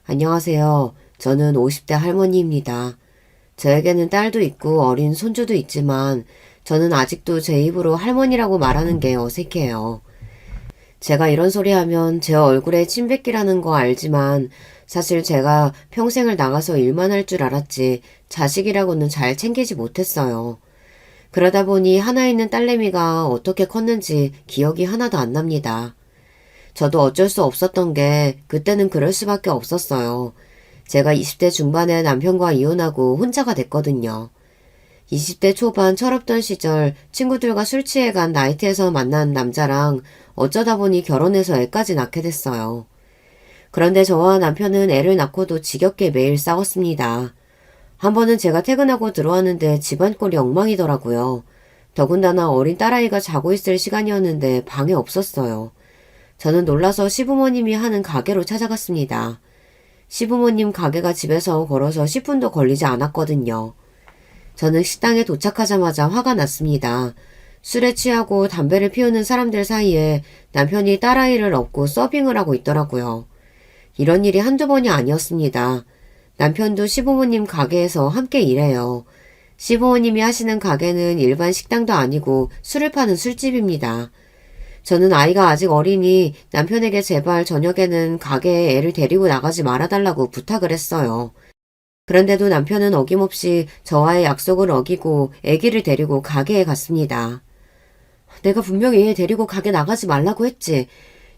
안녕하세요. 저는 50대 할머니입니다. 저에게는 딸도 있고 어린 손주도 있지만 저는 아직도 제 입으로 할머니라고 말하는 게 어색해요. 제가 이런 소리 하면 제 얼굴에 침 뱉기라는 거 알지만 사실 제가 평생을 나가서 일만 할 줄 알았지 자식이라고는 잘 챙기지 못했어요. 그러다 보니 하나 있는 딸내미가 어떻게 컸는지 기억이 하나도 안 납니다. 저도 어쩔 수 없었던 게 그때는 그럴 수밖에 없었어요. 제가 20대 중반에 남편과 이혼하고 혼자가 됐거든요. 20대 초반 철없던 시절 친구들과 술 취해 간 나이트에서 만난 남자랑 어쩌다 보니 결혼해서 애까지 낳게 됐어요. 그런데 저와 남편은 애를 낳고도 지겹게 매일 싸웠습니다. 한 번은 제가 퇴근하고 들어왔는데 집안 꼴이 엉망이더라고요. 더군다나 어린 딸아이가 자고 있을 시간이었는데 방에 없었어요. 저는 놀라서 시부모님이 하는 가게로 찾아갔습니다. 시부모님 가게가 집에서 걸어서 10분도 걸리지 않았거든요. 저는 식당에 도착하자마자 화가 났습니다. 술에 취하고 담배를 피우는 사람들 사이에 남편이 딸아이를 업고 서빙을 하고 있더라고요. 이런 일이 한두 번이 아니었습니다. 남편도 시부모님 가게에서 함께 일해요. 시부모님이 하시는 가게는 일반 식당도 아니고 술을 파는 술집입니다. 저는 아이가 아직 어리니 남편에게 제발 저녁에는 가게에 애를 데리고 나가지 말아달라고 부탁을 했어요. 그런데도 남편은 어김없이 저와의 약속을 어기고 아기를 데리고 가게에 갔습니다. 내가 분명히 애 데리고 가게 나가지 말라고 했지.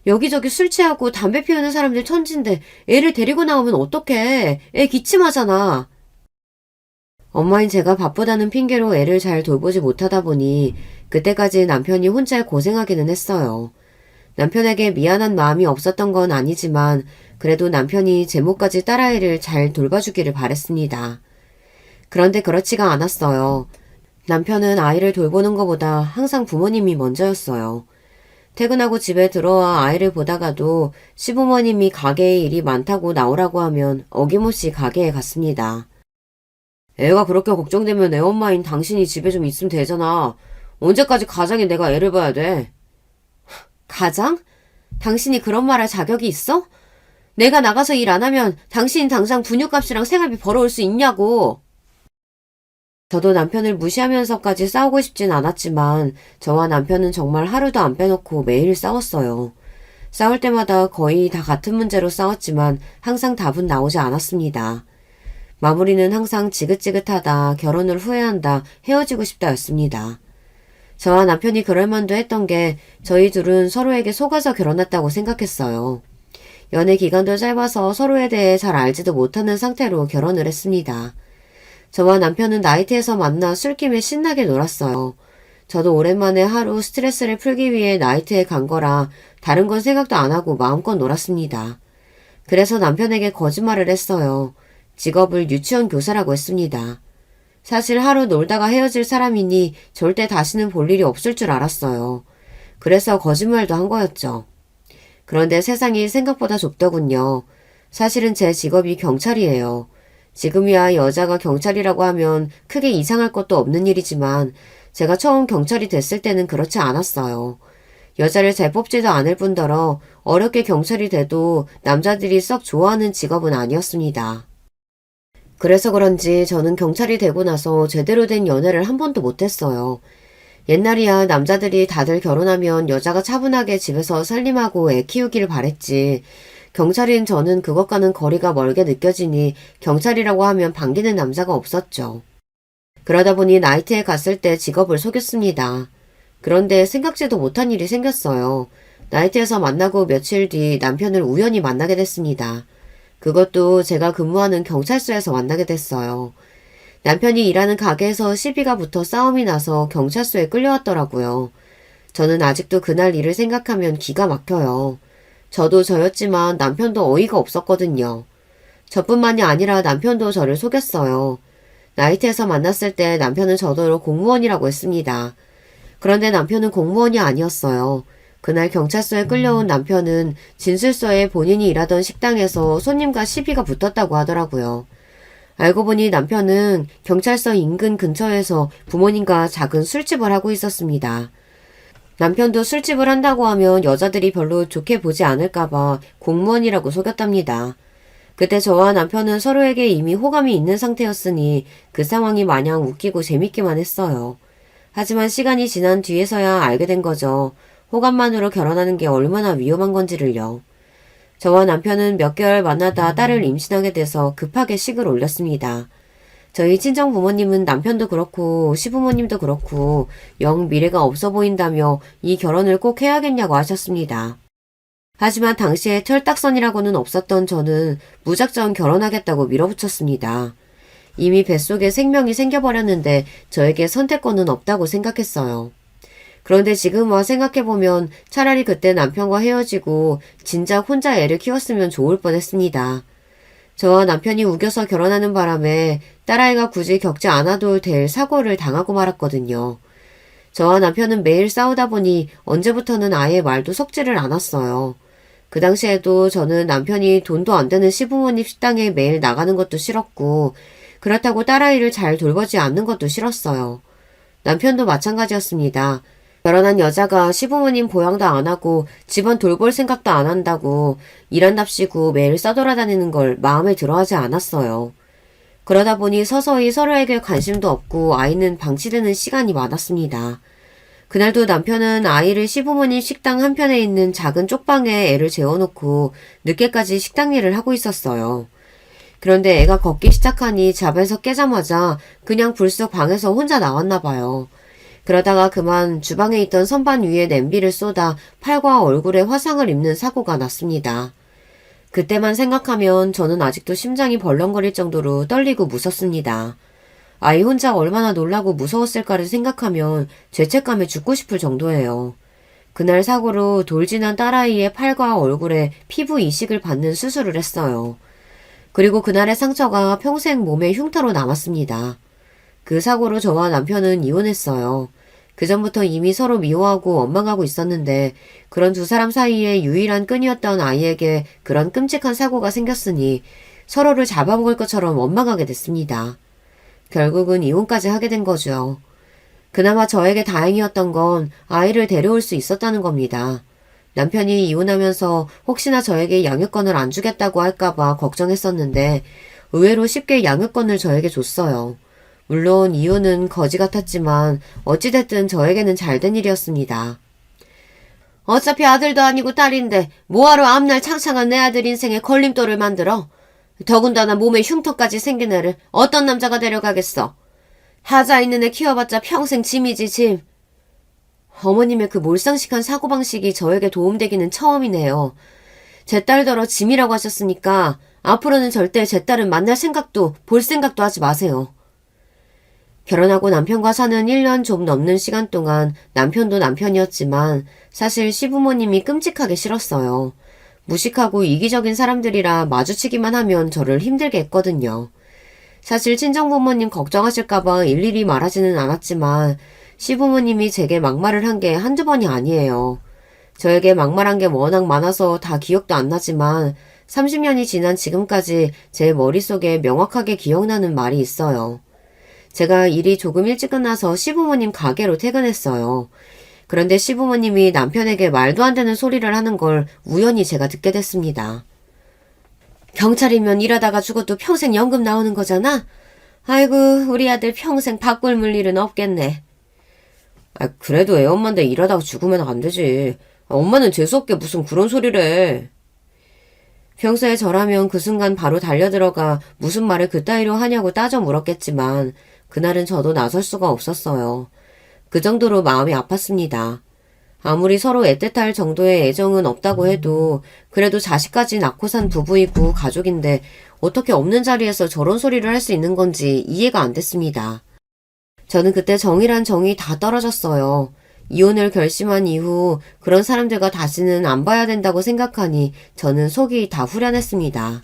여기저기 술 취하고 담배 피우는 사람들 천진데 애를 데리고 나오면 어떡해. 애 기침하잖아. 엄마인 제가 바쁘다는 핑계로 애를 잘 돌보지 못하다 보니 그때까지 남편이 혼자 고생하기는 했어요. 남편에게 미안한 마음이 없었던 건 아니지만 그래도 남편이 제모까지 딸아이를 잘 돌봐주기를 바랬습니다. 그런데 그렇지가 않았어요. 남편은 아이를 돌보는 것보다 항상 부모님이 먼저였어요. 퇴근하고 집에 들어와 아이를 보다가도 시부모님이 가게에 일이 많다고 나오라고 하면 어김없이 가게에 갔습니다. 애가 그렇게 걱정되면 애 엄마인 당신이 집에 좀 있으면 되잖아. 언제까지 가장인 내가 애를 봐야 돼? 가장? 당신이 그런 말 할 자격이 있어? 내가 나가서 일 안 하면 당신이 당장 분유값이랑 생활비 벌어올 수 있냐고. 저도 남편을 무시하면서까지 싸우고 싶진 않았지만 저와 남편은 정말 하루도 안 빼놓고 매일 싸웠어요. 싸울 때마다 거의 다 같은 문제로 싸웠지만 항상 답은 나오지 않았습니다. 마무리는 항상 지긋지긋하다, 결혼을 후회한다, 헤어지고 싶다 였습니다. 저와 남편이 그럴 만도 했던 게 저희 둘은 서로에게 속아서 결혼했다고 생각했어요. 연애 기간도 짧아서 서로에 대해 잘 알지도 못하는 상태로 결혼을 했습니다. 저와 남편은 나이트에서 만나 술김에 신나게 놀았어요. 저도 오랜만에 하루 스트레스를 풀기 위해 나이트에 간 거라 다른 건 생각도 안 하고 마음껏 놀았습니다. 그래서 남편에게 거짓말을 했어요. 직업을 유치원 교사라고 했습니다. 사실 하루 놀다가 헤어질 사람이니 절대 다시는 볼 일이 없을 줄 알았어요. 그래서 거짓말도 한 거였죠. 그런데 세상이 생각보다 좁더군요. 사실은 제 직업이 경찰이에요. 지금이야 여자가 경찰이라고 하면 크게 이상할 것도 없는 일이지만 제가 처음 경찰이 됐을 때는 그렇지 않았어요. 여자를 잘 뽑지도 않을 뿐더러 어렵게 경찰이 돼도 남자들이 썩 좋아하는 직업은 아니었습니다. 그래서 그런지 저는 경찰이 되고 나서 제대로 된 연애를 한 번도 못했어요. 옛날이야 남자들이 다들 결혼하면 여자가 차분하게 집에서 살림하고 애 키우기를 바랬지. 경찰인 저는 그것과는 거리가 멀게 느껴지니 경찰이라고 하면 반기는 남자가 없었죠. 그러다 보니 나이트에 갔을 때 직업을 속였습니다. 그런데 생각지도 못한 일이 생겼어요. 나이트에서 만나고 며칠 뒤 남편을 우연히 만나게 됐습니다. 그것도 제가 근무하는 경찰서에서 만나게 됐어요. 남편이 일하는 가게에서 시비가 붙어 싸움이 나서 경찰서에 끌려왔더라고요. 저는 아직도 그날 일을 생각하면 기가 막혀요. 저도 저였지만 남편도 어이가 없었거든요. 저뿐만이 아니라 남편도 저를 속였어요. 나이트에서 만났을 때 남편은 저더러 공무원이라고 했습니다. 그런데 남편은 공무원이 아니었어요. 그날 경찰서에 끌려온 남편은 진술서에 본인이 일하던 식당에서 손님과 시비가 붙었다고 하더라고요. 알고 보니 남편은 경찰서 인근 근처에서 부모님과 작은 술집을 하고 있었습니다. 남편도 술집을 한다고 하면 여자들이 별로 좋게 보지 않을까봐 공무원이라고 속였답니다. 그때 저와 남편은 서로에게 이미 호감이 있는 상태였으니 그 상황이 마냥 웃기고 재밌기만 했어요. 하지만 시간이 지난 뒤에서야 알게 된 거죠. 호감만으로 결혼하는 게 얼마나 위험한 건지를요. 저와 남편은 몇 개월 만나다 딸을 임신하게 돼서 급하게 식을 올렸습니다. 저희 친정 부모님은 남편도 그렇고 시부모님도 그렇고 영 미래가 없어 보인다며 이 결혼을 꼭 해야겠냐고 하셨습니다. 하지만 당시에 철딱선이라고는 없었던 저는 무작정 결혼하겠다고 밀어붙였습니다. 이미 뱃속에 생명이 생겨버렸는데 저에게 선택권은 없다고 생각했어요. 그런데 지금 와 생각해보면 차라리 그때 남편과 헤어지고 진작 혼자 애를 키웠으면 좋을 뻔했습니다. 저와 남편이 우겨서 결혼하는 바람에 딸아이가 굳이 겪지 않아도 될 사고를 당하고 말았거든요. 저와 남편은 매일 싸우다 보니 언제부터는 아예 말도 섞지를 않았어요. 그 당시에도 저는 남편이 돈도 안 되는 시부모님 식당에 매일 나가는 것도 싫었고 그렇다고 딸아이를 잘 돌보지 않는 것도 싫었어요. 남편도 마찬가지였습니다. 결혼한 여자가 시부모님 보양도 안 하고 집안 돌볼 생각도 안 한다고 일한답시고 매일 써돌아다니는 걸 마음에 들어하지 않았어요. 그러다 보니 서서히 서로에게 관심도 없고 아이는 방치되는 시간이 많았습니다. 그날도 남편은 아이를 시부모님 식당 한편에 있는 작은 쪽방에 애를 재워놓고 늦게까지 식당 일을 하고 있었어요. 그런데 애가 걷기 시작하니 잠에서 깨자마자 그냥 불쑥 방에서 혼자 나왔나 봐요. 그러다가 그만 주방에 있던 선반 위에 냄비를 쏟아 팔과 얼굴에 화상을 입는 사고가 났습니다. 그때만 생각하면 저는 아직도 심장이 벌렁거릴 정도로 떨리고 무섭습니다. 아이 혼자 얼마나 놀라고 무서웠을까를 생각하면 죄책감에 죽고 싶을 정도예요. 그날 사고로 돌진한 딸아이의 팔과 얼굴에 피부 이식을 받는 수술을 했어요. 그리고 그날의 상처가 평생 몸의 흉터로 남았습니다. 그 사고로 저와 남편은 이혼했어요. 그전부터 이미 서로 미워하고 원망하고 있었는데 그런 두 사람 사이에 유일한 끈이었던 아이에게 그런 끔찍한 사고가 생겼으니 서로를 잡아먹을 것처럼 원망하게 됐습니다. 결국은 이혼까지 하게 된 거죠. 그나마 저에게 다행이었던 건 아이를 데려올 수 있었다는 겁니다. 남편이 이혼하면서 혹시나 저에게 양육권을 안 주겠다고 할까봐 걱정했었는데 의외로 쉽게 양육권을 저에게 줬어요. 물론 이유는 거지 같았지만 어찌됐든 저에게는 잘된 일이었습니다. 어차피 아들도 아니고 딸인데 뭐하러 앞날 창창한 내 아들 인생에 걸림돌을 만들어? 더군다나 몸에 흉터까지 생긴 애를 어떤 남자가 데려가겠어? 하자 있는 애 키워봤자 평생 짐이지 짐. 어머님의 그 몰상식한 사고방식이 저에게 도움되기는 처음이네요. 제 딸더러 짐이라고 하셨으니까 앞으로는 절대 제 딸은 만날 생각도 볼 생각도 하지 마세요. 결혼하고 남편과 사는 1년 좀 넘는 시간 동안 남편도 남편이었지만 사실 시부모님이 끔찍하게 싫었어요. 무식하고 이기적인 사람들이라 마주치기만 하면 저를 힘들게 했거든요. 사실 친정부모님 걱정하실까봐 일일이 말하지는 않았지만 시부모님이 제게 막말을 한 게 한두 번이 아니에요. 저에게 막말한 게 워낙 많아서 다 기억도 안 나지만 30년이 지난 지금까지 제 머릿속에 명확하게 기억나는 말이 있어요. 제가 일이 조금 일찍 끝나서 시부모님 가게로 퇴근했어요. 그런데 시부모님이 남편에게 말도 안 되는 소리를 하는 걸 우연히 제가 듣게 됐습니다. 경찰이면 일하다가 죽어도 평생 연금 나오는 거잖아? 아이고 우리 아들 평생 바꿀 물 일은 없겠네. 그래도 애 엄마인데 일하다가 죽으면 안 되지. 엄마는 재수없게 무슨 그런 소리를 해. 평소에 저라면 그 순간 바로 달려들어가 무슨 말을 그따위로 하냐고 따져 물었겠지만 그날은 저도 나설 수가 없었어요. 그 정도로 마음이 아팠습니다. 아무리 서로 애틋할 정도의 애정은 없다고 해도 그래도 자식까지 낳고 산 부부이고 가족인데 어떻게 없는 자리에서 저런 소리를 할 수 있는 건지 이해가 안 됐습니다. 저는 그때 정이란 정이 다 떨어졌어요. 이혼을 결심한 이후 그런 사람들과 다시는 안 봐야 된다고 생각하니 저는 속이 다 후련했습니다.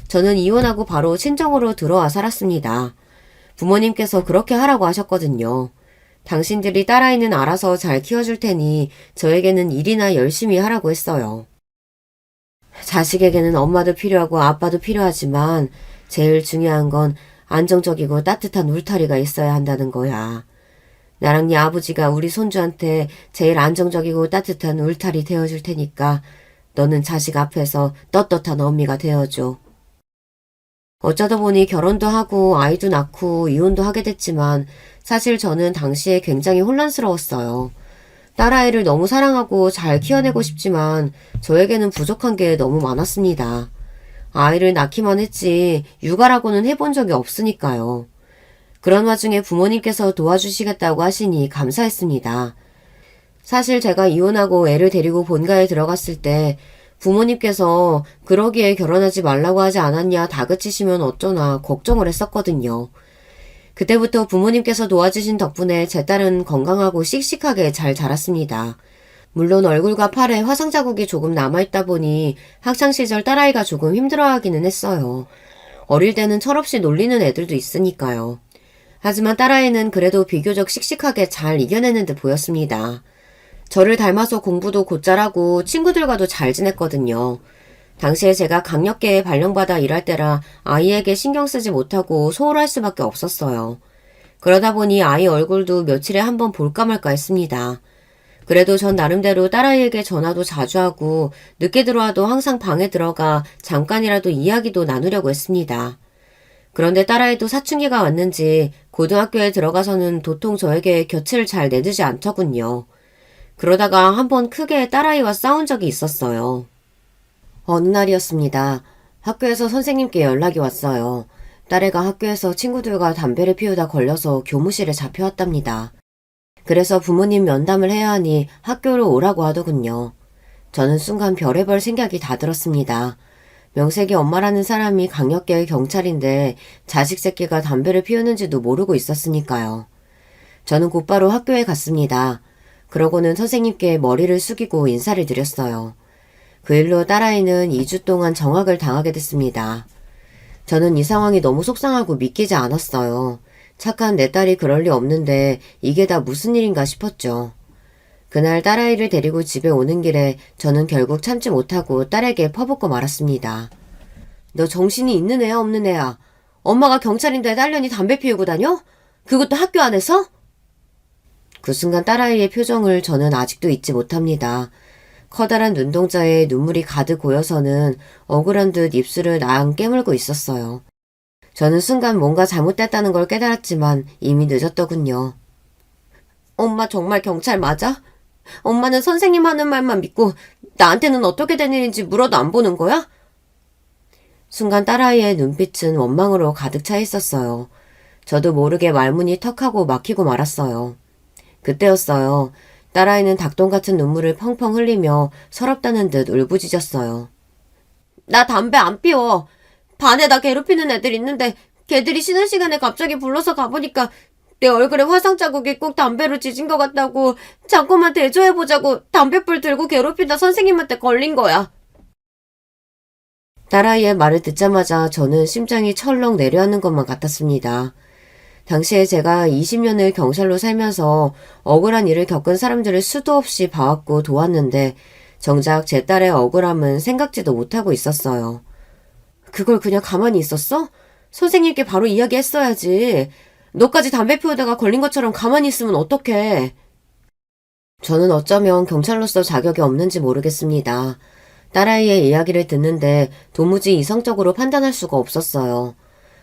저는 이혼하고 바로 친정으로 들어와 살았습니다. 부모님께서 그렇게 하라고 하셨거든요. 당신들이 딸아이는 알아서 잘 키워줄 테니 저에게는 일이나 열심히 하라고 했어요. 자식에게는 엄마도 필요하고 아빠도 필요하지만 제일 중요한 건 안정적이고 따뜻한 울타리가 있어야 한다는 거야. 나랑 네 아버지가 우리 손주한테 제일 안정적이고 따뜻한 울타리 되어줄 테니까 너는 자식 앞에서 떳떳한 어미가 되어줘. 어쩌다 보니 결혼도 하고 아이도 낳고 이혼도 하게 됐지만 사실 저는 당시에 굉장히 혼란스러웠어요. 딸아이를 너무 사랑하고 잘 키워내고 싶지만 저에게는 부족한 게 너무 많았습니다. 아이를 낳기만 했지 육아라고는 해본 적이 없으니까요. 그런 와중에 부모님께서 도와주시겠다고 하시니 감사했습니다. 사실 제가 이혼하고 애를 데리고 본가에 들어갔을 때 부모님께서 그러기에 결혼하지 말라고 하지 않았냐 다그치시면 어쩌나 걱정을 했었거든요. 그때부터 부모님께서 도와주신 덕분에 제 딸은 건강하고 씩씩하게 잘 자랐습니다. 물론 얼굴과 팔에 화상 자국이 조금 남아있다 보니 학창시절 딸아이가 조금 힘들어하기는 했어요. 어릴 때는 철없이 놀리는 애들도 있으니까요. 하지만 딸아이는 그래도 비교적 씩씩하게 잘 이겨내는 듯 보였습니다. 저를 닮아서 공부도 곧잘하고 친구들과도 잘 지냈거든요. 당시에 제가 강력계에 발령받아 일할 때라 아이에게 신경 쓰지 못하고 소홀할 수밖에 없었어요. 그러다 보니 아이 얼굴도 며칠에 한 번 볼까 말까 했습니다. 그래도 전 나름대로 딸아이에게 전화도 자주 하고 늦게 들어와도 항상 방에 들어가 잠깐이라도 이야기도 나누려고 했습니다. 그런데 딸아이도 사춘기가 왔는지 고등학교에 들어가서는 도통 저에게 곁을 잘 내두지 않더군요. 그러다가 한번 크게 딸아이와 싸운 적이 있었어요. 어느 날이었습니다. 학교에서 선생님께 연락이 왔어요. 딸애가 학교에서 친구들과 담배를 피우다 걸려서 교무실에 잡혀왔답니다. 그래서 부모님 면담을 해야 하니 학교로 오라고 하더군요. 저는 순간 별의별 생각이 다 들었습니다. 명색이 엄마라는 사람이 강력계의 경찰인데 자식 새끼가 담배를 피우는지도 모르고 있었으니까요. 저는 곧바로 학교에 갔습니다. 그러고는 선생님께 머리를 숙이고 인사를 드렸어요. 그 일로 딸아이는 2주 동안 정학을 당하게 됐습니다. 저는 이 상황이 너무 속상하고 믿기지 않았어요. 착한 내 딸이 그럴 리 없는데 이게 다 무슨 일인가 싶었죠. 그날 딸아이를 데리고 집에 오는 길에 저는 결국 참지 못하고 딸에게 퍼붓고 말았습니다. 너 정신이 있는 애야 없는 애야? 엄마가 경찰인데 딸년이 담배 피우고 다녀? 그것도 학교 안에서? 그 순간 딸아이의 표정을 저는 아직도 잊지 못합니다. 커다란 눈동자에 눈물이 가득 고여서는 억울한 듯 입술을 나양 깨물고 있었어요. 저는 순간 뭔가 잘못됐다는 걸 깨달았지만 이미 늦었더군요. 엄마 정말 경찰 맞아? 엄마는 선생님 하는 말만 믿고 나한테는 어떻게 된 일인지 물어도 안 보는 거야? 순간 딸아이의 눈빛은 원망으로 가득 차 있었어요. 저도 모르게 말문이 턱하고 막히고 말았어요. 그때였어요. 딸아이는 닭똥 같은 눈물을 펑펑 흘리며 서럽다는 듯 울부짖었어요. 나 담배 안 피워. 반에 나 괴롭히는 애들 있는데 걔들이 쉬는 시간에 갑자기 불러서 가보니까 내 얼굴에 화상 자국이 꼭 담배로 지진 것 같다고 자꾸만 대조해보자고 담뱃불 들고 괴롭히다 선생님한테 걸린 거야. 딸아이의 말을 듣자마자 저는 심장이 철렁 내려앉는 것만 같았습니다. 당시에 제가 20년을 경찰로 살면서 억울한 일을 겪은 사람들을 수도 없이 봐왔고 도왔는데 정작 제 딸의 억울함은 생각지도 못하고 있었어요. 그걸 그냥 가만히 있었어? 선생님께 바로 이야기했어야지. 너까지 담배 피우다가 걸린 것처럼 가만히 있으면 어떡해. 저는 어쩌면 경찰로서 자격이 없는지 모르겠습니다. 딸아이의 이야기를 듣는데 도무지 이성적으로 판단할 수가 없었어요.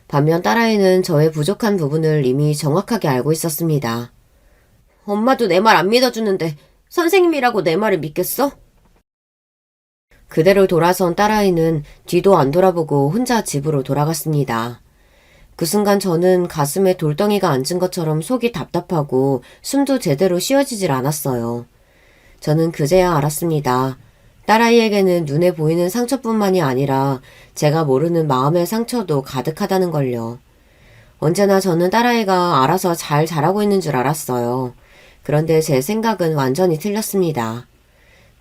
반면 딸아이는 저의 부족한 부분을 이미 정확하게 알고 있었습니다. 엄마도 내 말 안 믿어주는데 선생님이라고 내 말을 믿겠어? 그대로 돌아선 딸아이는 뒤도 안 돌아보고 혼자 집으로 돌아갔습니다. 그 순간 저는 가슴에 돌덩이가 앉은 것처럼 속이 답답하고 숨도 제대로 쉬어지질 않았어요. 저는 그제야 알았습니다. 딸아이에게는 눈에 보이는 상처뿐만이 아니라 제가 모르는 마음의 상처도 가득하다는 걸요. 언제나 저는 딸아이가 알아서 잘 자라고 있는 줄 알았어요. 그런데 제 생각은 완전히 틀렸습니다.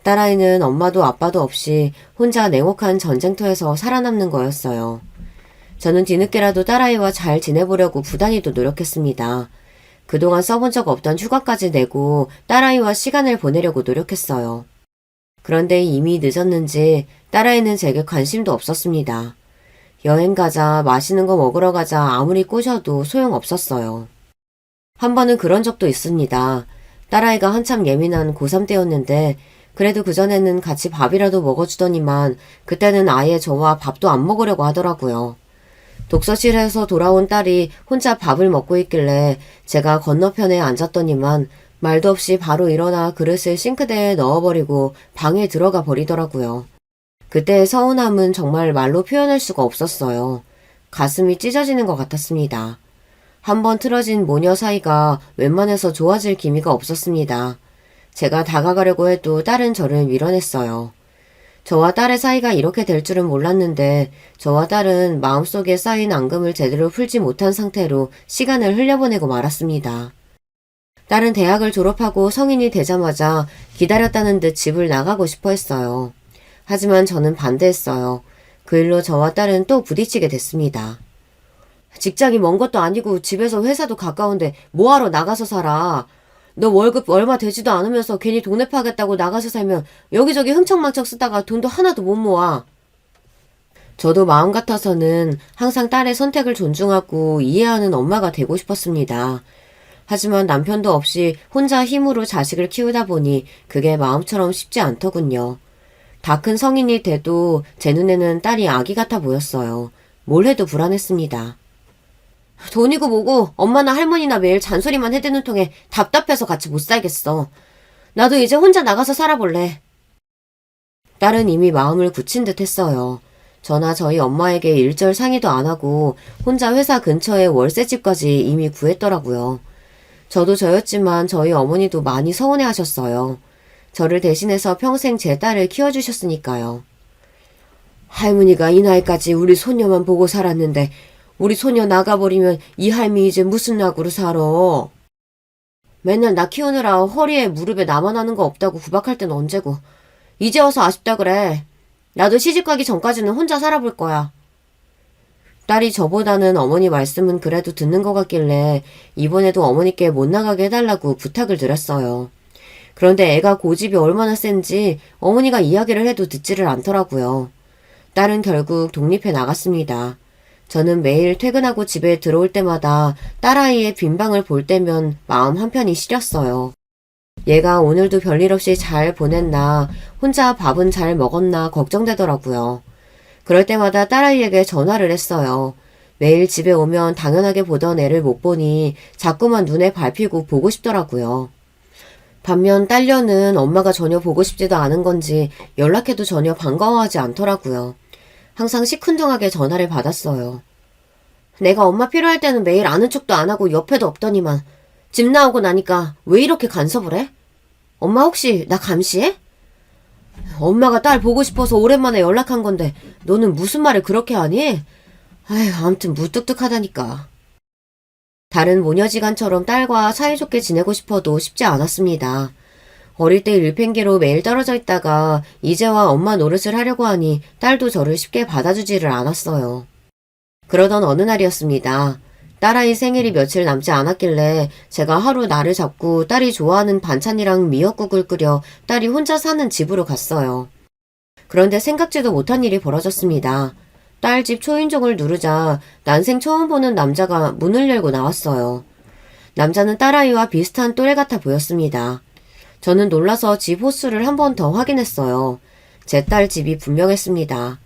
딸아이는 엄마도 아빠도 없이 혼자 냉혹한 전쟁터에서 살아남는 거였어요. 저는 뒤늦게라도 딸아이와 잘 지내보려고 부단히도 노력했습니다. 그동안 써본 적 없던 휴가까지 내고 딸아이와 시간을 보내려고 노력했어요. 그런데 이미 늦었는지 딸아이는 제게 관심도 없었습니다. 여행 가자, 맛있는 거 먹으러 가자 아무리 꼬셔도 소용없었어요. 한 번은 그런 적도 있습니다. 딸아이가 한참 예민한 고3 때였는데 그래도 그전에는 같이 밥이라도 먹어주더니만 그때는 아예 저와 밥도 안 먹으려고 하더라고요. 독서실에서 돌아온 딸이 혼자 밥을 먹고 있길래 제가 건너편에 앉았더니만 말도 없이 바로 일어나 그릇을 싱크대에 넣어버리고 방에 들어가 버리더라고요. 그때의 서운함은 정말 말로 표현할 수가 없었어요. 가슴이 찢어지는 것 같았습니다. 한번 틀어진 모녀 사이가 웬만해서 좋아질 기미가 없었습니다. 제가 다가가려고 해도 딸은 저를 밀어냈어요. 저와 딸의 사이가 이렇게 될 줄은 몰랐는데 저와 딸은 마음속에 쌓인 앙금을 제대로 풀지 못한 상태로 시간을 흘려보내고 말았습니다. 딸은 대학을 졸업하고 성인이 되자마자 기다렸다는 듯 집을 나가고 싶어 했어요. 하지만 저는 반대했어요. 그 일로 저와 딸은 또 부딪히게 됐습니다. 직장이 먼 것도 아니고 집에서 회사도 가까운데 뭐하러 나가서 살아. 너 월급 얼마 되지도 않으면서 괜히 동네 파겠다고 나가서 살면 여기저기 흥청망청 쓰다가 돈도 하나도 못 모아. 저도 마음 같아서는 항상 딸의 선택을 존중하고 이해하는 엄마가 되고 싶었습니다. 하지만 남편도 없이 혼자 힘으로 자식을 키우다 보니 그게 마음처럼 쉽지 않더군요. 다 큰 성인이 돼도 제 눈에는 딸이 아기 같아 보였어요. 뭘 해도 불안했습니다. 돈이고 뭐고 엄마나 할머니나 매일 잔소리만 해대는 통에 답답해서 같이 못 살겠어. 나도 이제 혼자 나가서 살아볼래. 딸은 이미 마음을 굳힌 듯 했어요. 저나 저희 엄마에게 일절 상의도 안 하고 혼자 회사 근처에 월세집까지 이미 구했더라고요. 저도 저였지만 저희 어머니도 많이 서운해 하셨어요. 저를 대신해서 평생 제 딸을 키워주셨으니까요. 할머니가 이 나이까지 우리 손녀만 보고 살았는데 우리 손녀 나가버리면 이 할미 이제 무슨 낙으로 살아. 맨날 나 키우느라 허리에 무릎에 나만 하는 거 없다고 구박할 땐 언제고. 이제 와서 아쉽다 그래. 나도 시집가기 전까지는 혼자 살아볼 거야. 딸이 저보다는 어머니 말씀은 그래도 듣는 것 같길래 이번에도 어머니께 못 나가게 해달라고 부탁을 드렸어요. 그런데 애가 고집이 얼마나 센지 어머니가 이야기를 해도 듣지를 않더라고요. 딸은 결국 독립해 나갔습니다. 저는 매일 퇴근하고 집에 들어올 때마다 딸아이의 빈방을 볼 때면 마음 한편이 시렸어요. 얘가 오늘도 별일 없이 잘 보냈나, 혼자 밥은 잘 먹었나 걱정되더라고요. 그럴 때마다 딸아이에게 전화를 했어요. 매일 집에 오면 당연하게 보던 애를 못 보니 자꾸만 눈에 밟히고 보고 싶더라고요. 반면 딸녀는 엄마가 전혀 보고 싶지도 않은 건지 연락해도 전혀 반가워하지 않더라고요. 항상 시큰둥하게 전화를 받았어요. 내가 엄마 필요할 때는 매일 아는 척도 안 하고 옆에도 없더니만 집 나오고 나니까 왜 이렇게 간섭을 해? 엄마 혹시 나 감시해? 엄마가 딸 보고 싶어서 오랜만에 연락한 건데 너는 무슨 말을 그렇게 하니? 아휴, 아무튼 무뚝뚝하다니까. 다른 모녀지간처럼 딸과 사이좋게 지내고 싶어도 쉽지 않았습니다. 어릴 때 일팽개로 매일 떨어져 있다가 이제와 엄마 노릇을 하려고 하니 딸도 저를 쉽게 받아주지를 않았어요. 그러던 어느 날이었습니다. 딸아이 생일이 며칠 남지 않았길래 제가 하루 날을 잡고 딸이 좋아하는 반찬이랑 미역국을 끓여 딸이 혼자 사는 집으로 갔어요. 그런데 생각지도 못한 일이 벌어졌습니다. 딸 집 초인종을 누르자 난생 처음 보는 남자가 문을 열고 나왔어요. 남자는 딸아이와 비슷한 또래 같아 보였습니다. 저는 놀라서 집 호수를 한 번 더 확인했어요. 제 딸 집이 분명했습니다.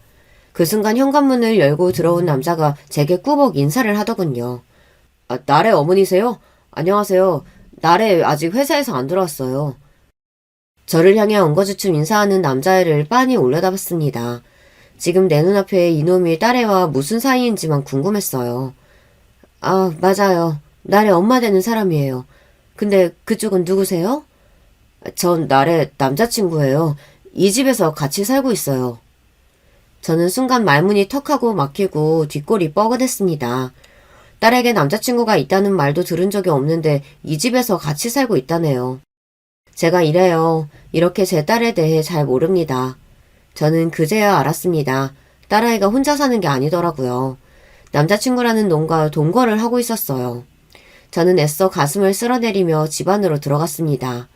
그 순간 현관문을 열고 들어온 남자가 제게 꾸벅 인사를 하더군요. 나래 어머니세요? 안녕하세요. 나래 아직 회사에서 안 들어왔어요. 저를 향해 엉거주춤 인사하는 남자애를 빤히 올려다봤습니다. 지금 내 눈앞에 이놈이 딸애와 무슨 사이인지만 궁금했어요. 아, 맞아요. 나래 엄마 되는 사람이에요. 근데 그쪽은 누구세요? 전 나래 남자친구예요. 이 집에서 같이 살고 있어요. 저는 순간 말문이 턱하고 막히고 뒷골이 뻐근했습니다. 딸에게 남자친구가 있다는 말도 들은 적이 없는데 이 집에서 같이 살고 있다네요. 제가 이래요. 이렇게 제 딸에 대해 잘 모릅니다. 저는 그제야 알았습니다. 딸아이가 혼자 사는 게 아니더라고요. 남자친구라는 놈과 동거를 하고 있었어요. 저는 애써 가슴을 쓸어내리며 집 안으로 들어갔습니다.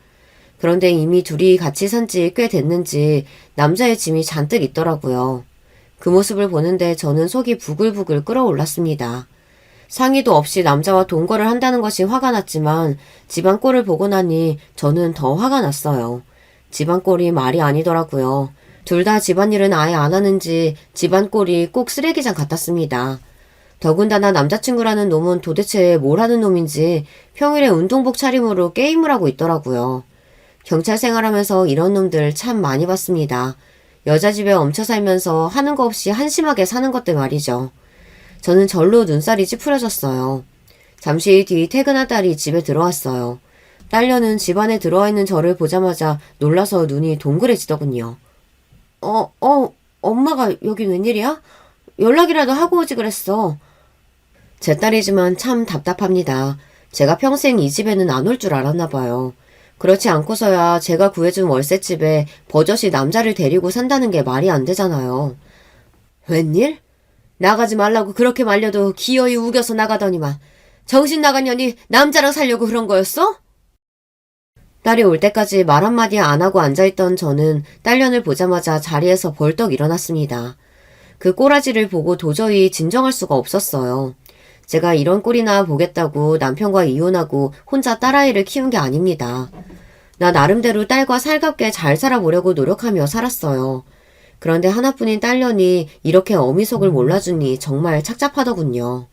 그런데 이미 둘이 같이 산 지 꽤 됐는지 남자의 짐이 잔뜩 있더라고요. 그 모습을 보는데 저는 속이 부글부글 끓어올랐습니다. 상의도 없이 남자와 동거를 한다는 것이 화가 났지만 집안 꼴을 보고 나니 저는 더 화가 났어요. 집안 꼴이 말이 아니더라고요. 둘 다 집안일은 아예 안 하는지 집안 꼴이 꼭 쓰레기장 같았습니다. 더군다나 남자친구라는 놈은 도대체 뭘 하는 놈인지 평일에 운동복 차림으로 게임을 하고 있더라고요. 경찰 생활하면서 이런 놈들 참 많이 봤습니다. 여자 집에 얹혀 살면서 하는 거 없이 한심하게 사는 것들 말이죠. 저는 절로 눈살이 찌푸려졌어요. 잠시 뒤 퇴근한 딸이 집에 들어왔어요. 딸녀는 집 안에 들어와 있는 저를 보자마자 놀라서 눈이 동그래지더군요. 엄마가 여긴 웬일이야? 연락이라도 하고 오지 그랬어. 제 딸이지만 참 답답합니다. 제가 평생 이 집에는 안 올 줄 알았나 봐요. 그렇지 않고서야 제가 구해준 월세집에 버젓이 남자를 데리고 산다는 게 말이 안 되잖아요. 웬일? 나가지 말라고 그렇게 말려도 기어이 우겨서 나가더니만 정신 나간 년이 남자랑 살려고 그런 거였어? 딸이 올 때까지 말 한마디 안 하고 앉아있던 저는 딸년을 보자마자 자리에서 벌떡 일어났습니다. 그 꼬라지를 보고 도저히 진정할 수가 없었어요. 제가 이런 꼴이나 보겠다고 남편과 이혼하고 혼자 딸아이를 키운 게 아닙니다. 나 나름대로 딸과 살갑게 잘 살아보려고 노력하며 살았어요. 그런데 하나뿐인 딸년이 이렇게 어미 속을 몰라주니 정말 착잡하더군요.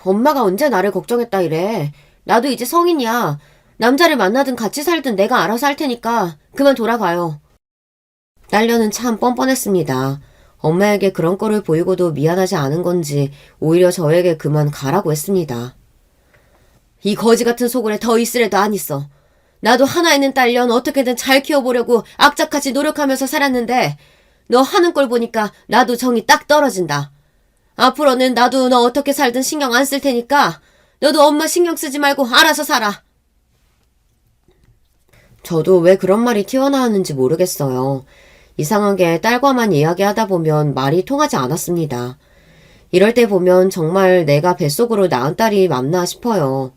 엄마가 언제 나를 걱정했다 이래. 나도 이제 성인이야. 남자를 만나든 같이 살든 내가 알아서 할 테니까 그만 돌아가요. 딸년은 참 뻔뻔했습니다. 엄마에게 그런 꼴을 보이고도 미안하지 않은 건지 오히려 저에게 그만 가라고 했습니다. 이 거지 같은 속을에 더 있으래도 안 있어. 나도 하나 있는 딸년 어떻게든 잘 키워보려고 악착같이 노력하면서 살았는데 너 하는 꼴 보니까 나도 정이 딱 떨어진다. 앞으로는 나도 너 어떻게 살든 신경 안 쓸 테니까 너도 엄마 신경 쓰지 말고 알아서 살아. 저도 왜 그런 말이 튀어나왔는지 모르겠어요. 이상하게 딸과만 이야기하다 보면 말이 통하지 않았습니다. 이럴 때 보면 정말 내가 뱃속으로 낳은 딸이 맞나 싶어요.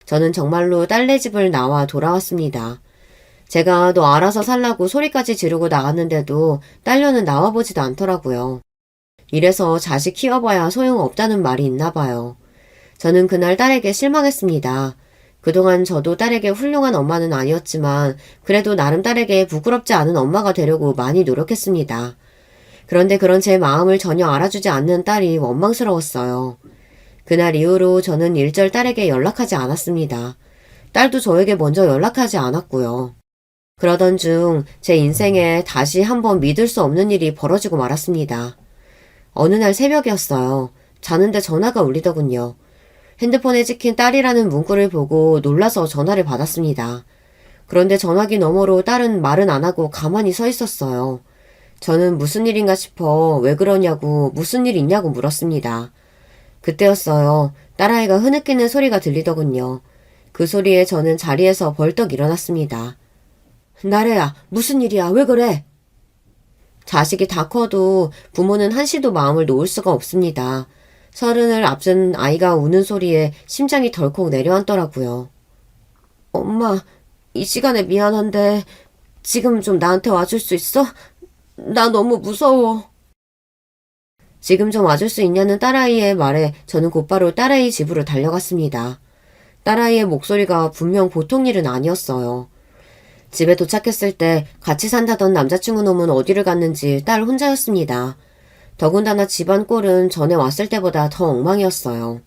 저는 정말로 딸네 집을 나와 돌아왔습니다. 제가 너 알아서 살라고 소리까지 지르고 나갔는데도 딸녀는 나와보지도 않더라고요. 이래서 자식 키워봐야 소용없다는 말이 있나 봐요. 저는 그날 딸에게 실망했습니다. 그동안 저도 딸에게 훌륭한 엄마는 아니었지만 그래도 나름 딸에게 부끄럽지 않은 엄마가 되려고 많이 노력했습니다. 그런데 그런 제 마음을 전혀 알아주지 않는 딸이 원망스러웠어요. 그날 이후로 저는 일절 딸에게 연락하지 않았습니다. 딸도 저에게 먼저 연락하지 않았고요. 그러던 중 제 인생에 다시 한번 믿을 수 없는 일이 벌어지고 말았습니다. 어느 날 새벽이었어요. 자는데 전화가 울리더군요. 핸드폰에 찍힌 딸이라는 문구를 보고 놀라서 전화를 받았습니다. 그런데 전화기 너머로 딸은 말은 안 하고 가만히 서 있었어요. 저는 무슨 일인가 싶어 왜 그러냐고 무슨 일 있냐고 물었습니다. 그때였어요. 딸아이가 흐느끼는 소리가 들리더군요. 그 소리에 저는 자리에서 벌떡 일어났습니다. 나래야, 무슨 일이야? 왜 그래? 자식이 다 커도 부모는 한시도 마음을 놓을 수가 없습니다. 30을 앞둔 아이가 우는 소리에 심장이 덜컥 내려앉더라고요. 엄마, 이 시간에 미안한데 지금 좀 나한테 와줄 수 있어? 나 너무 무서워. 지금 좀 와줄 수 있냐는 딸아이의 말에 저는 곧바로 딸아이 집으로 달려갔습니다. 딸아이의 목소리가 분명 보통 일은 아니었어요. 집에 도착했을 때 같이 산다던 남자친구 놈은 어디를 갔는지 딸 혼자였습니다. 더군다나 집안 꼴은 전에 왔을 때보다 더 엉망이었어요.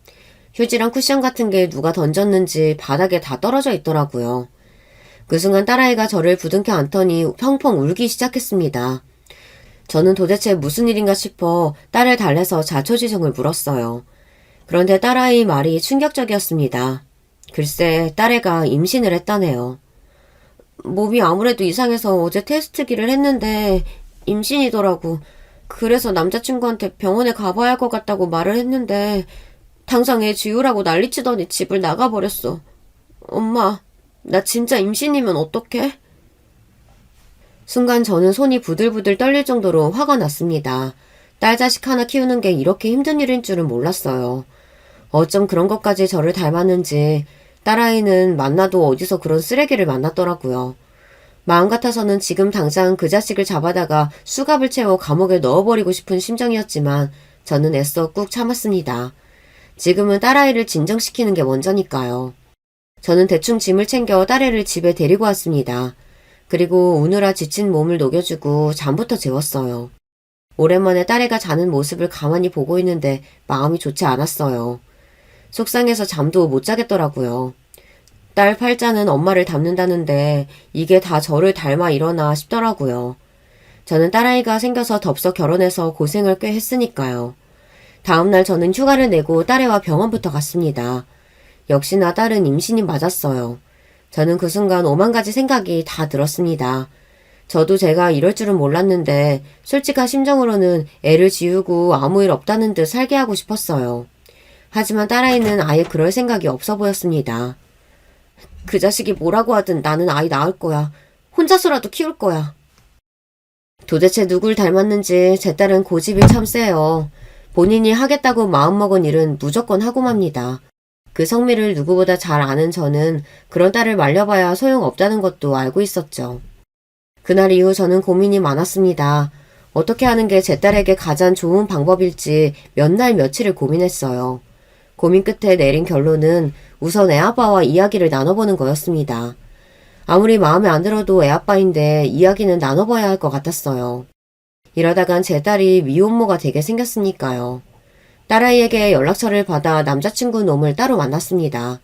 휴지랑 쿠션 같은 게 누가 던졌는지 바닥에 다 떨어져 있더라고요. 그 순간 딸아이가 저를 부둥켜 안더니 펑펑 울기 시작했습니다. 저는 도대체 무슨 일인가 싶어 딸을 달래서 자초지종을 물었어요. 그런데 딸아이 말이 충격적이었습니다. 글쎄 딸애가 임신을 했다네요. 몸이 아무래도 이상해서 어제 테스트기를 했는데 임신이더라고. 그래서 남자친구한테 병원에 가봐야 할 것 같다고 말을 했는데 당장 애 지우라고 난리치더니 집을 나가버렸어. 엄마, 나 진짜 임신이면 어떡해? 순간 저는 손이 부들부들 떨릴 정도로 화가 났습니다. 딸 자식 하나 키우는 게 이렇게 힘든 일인 줄은 몰랐어요. 어쩜 그런 것까지 저를 닮았는지 딸아이는 만나도 어디서 그런 쓰레기를 만났더라고요. 마음 같아서는 지금 당장 그 자식을 잡아다가 수갑을 채워 감옥에 넣어버리고 싶은 심정이었지만 저는 애써 꾹 참았습니다. 지금은 딸아이를 진정시키는 게 먼저니까요. 저는 대충 짐을 챙겨 딸애를 집에 데리고 왔습니다. 그리고 우느라 지친 몸을 녹여주고 잠부터 재웠어요. 오랜만에 딸애가 자는 모습을 가만히 보고 있는데 마음이 좋지 않았어요. 속상해서 잠도 못 자겠더라고요. 딸 팔자는 엄마를 닮는다는데 이게 다 저를 닮아 일어나 싶더라고요. 저는 딸아이가 생겨서 덥석 결혼해서 고생을 꽤 했으니까요. 다음날 저는 휴가를 내고 딸애와 병원부터 갔습니다. 역시나 딸은 임신이 맞았어요. 저는 그 순간 오만 가지 생각이 다 들었습니다. 저도 제가 이럴 줄은 몰랐는데 솔직한 심정으로는 애를 지우고 아무 일 없다는 듯 살게 하고 싶었어요. 하지만 딸아이는 아예 그럴 생각이 없어 보였습니다. 그 자식이 뭐라고 하든 나는 아이 낳을 거야. 혼자서라도 키울 거야. 도대체 누굴 닮았는지 제 딸은 고집이 참 세요. 본인이 하겠다고 마음먹은 일은 무조건 하고 맙니다. 그 성미를 누구보다 잘 아는 저는 그런 딸을 말려봐야 소용없다는 것도 알고 있었죠. 그날 이후 저는 고민이 많았습니다. 어떻게 하는 게 제 딸에게 가장 좋은 방법일지 몇 날 며칠을 고민했어요. 고민 끝에 내린 결론은 우선 애아빠와 이야기를 나눠보는 거였습니다. 아무리 마음에 안 들어도 애아빠인데 이야기는 나눠봐야 할 것 같았어요. 이러다간 제 딸이 미혼모가 되게 생겼으니까요. 딸아이에게 연락처를 받아 남자친구 놈을 따로 만났습니다.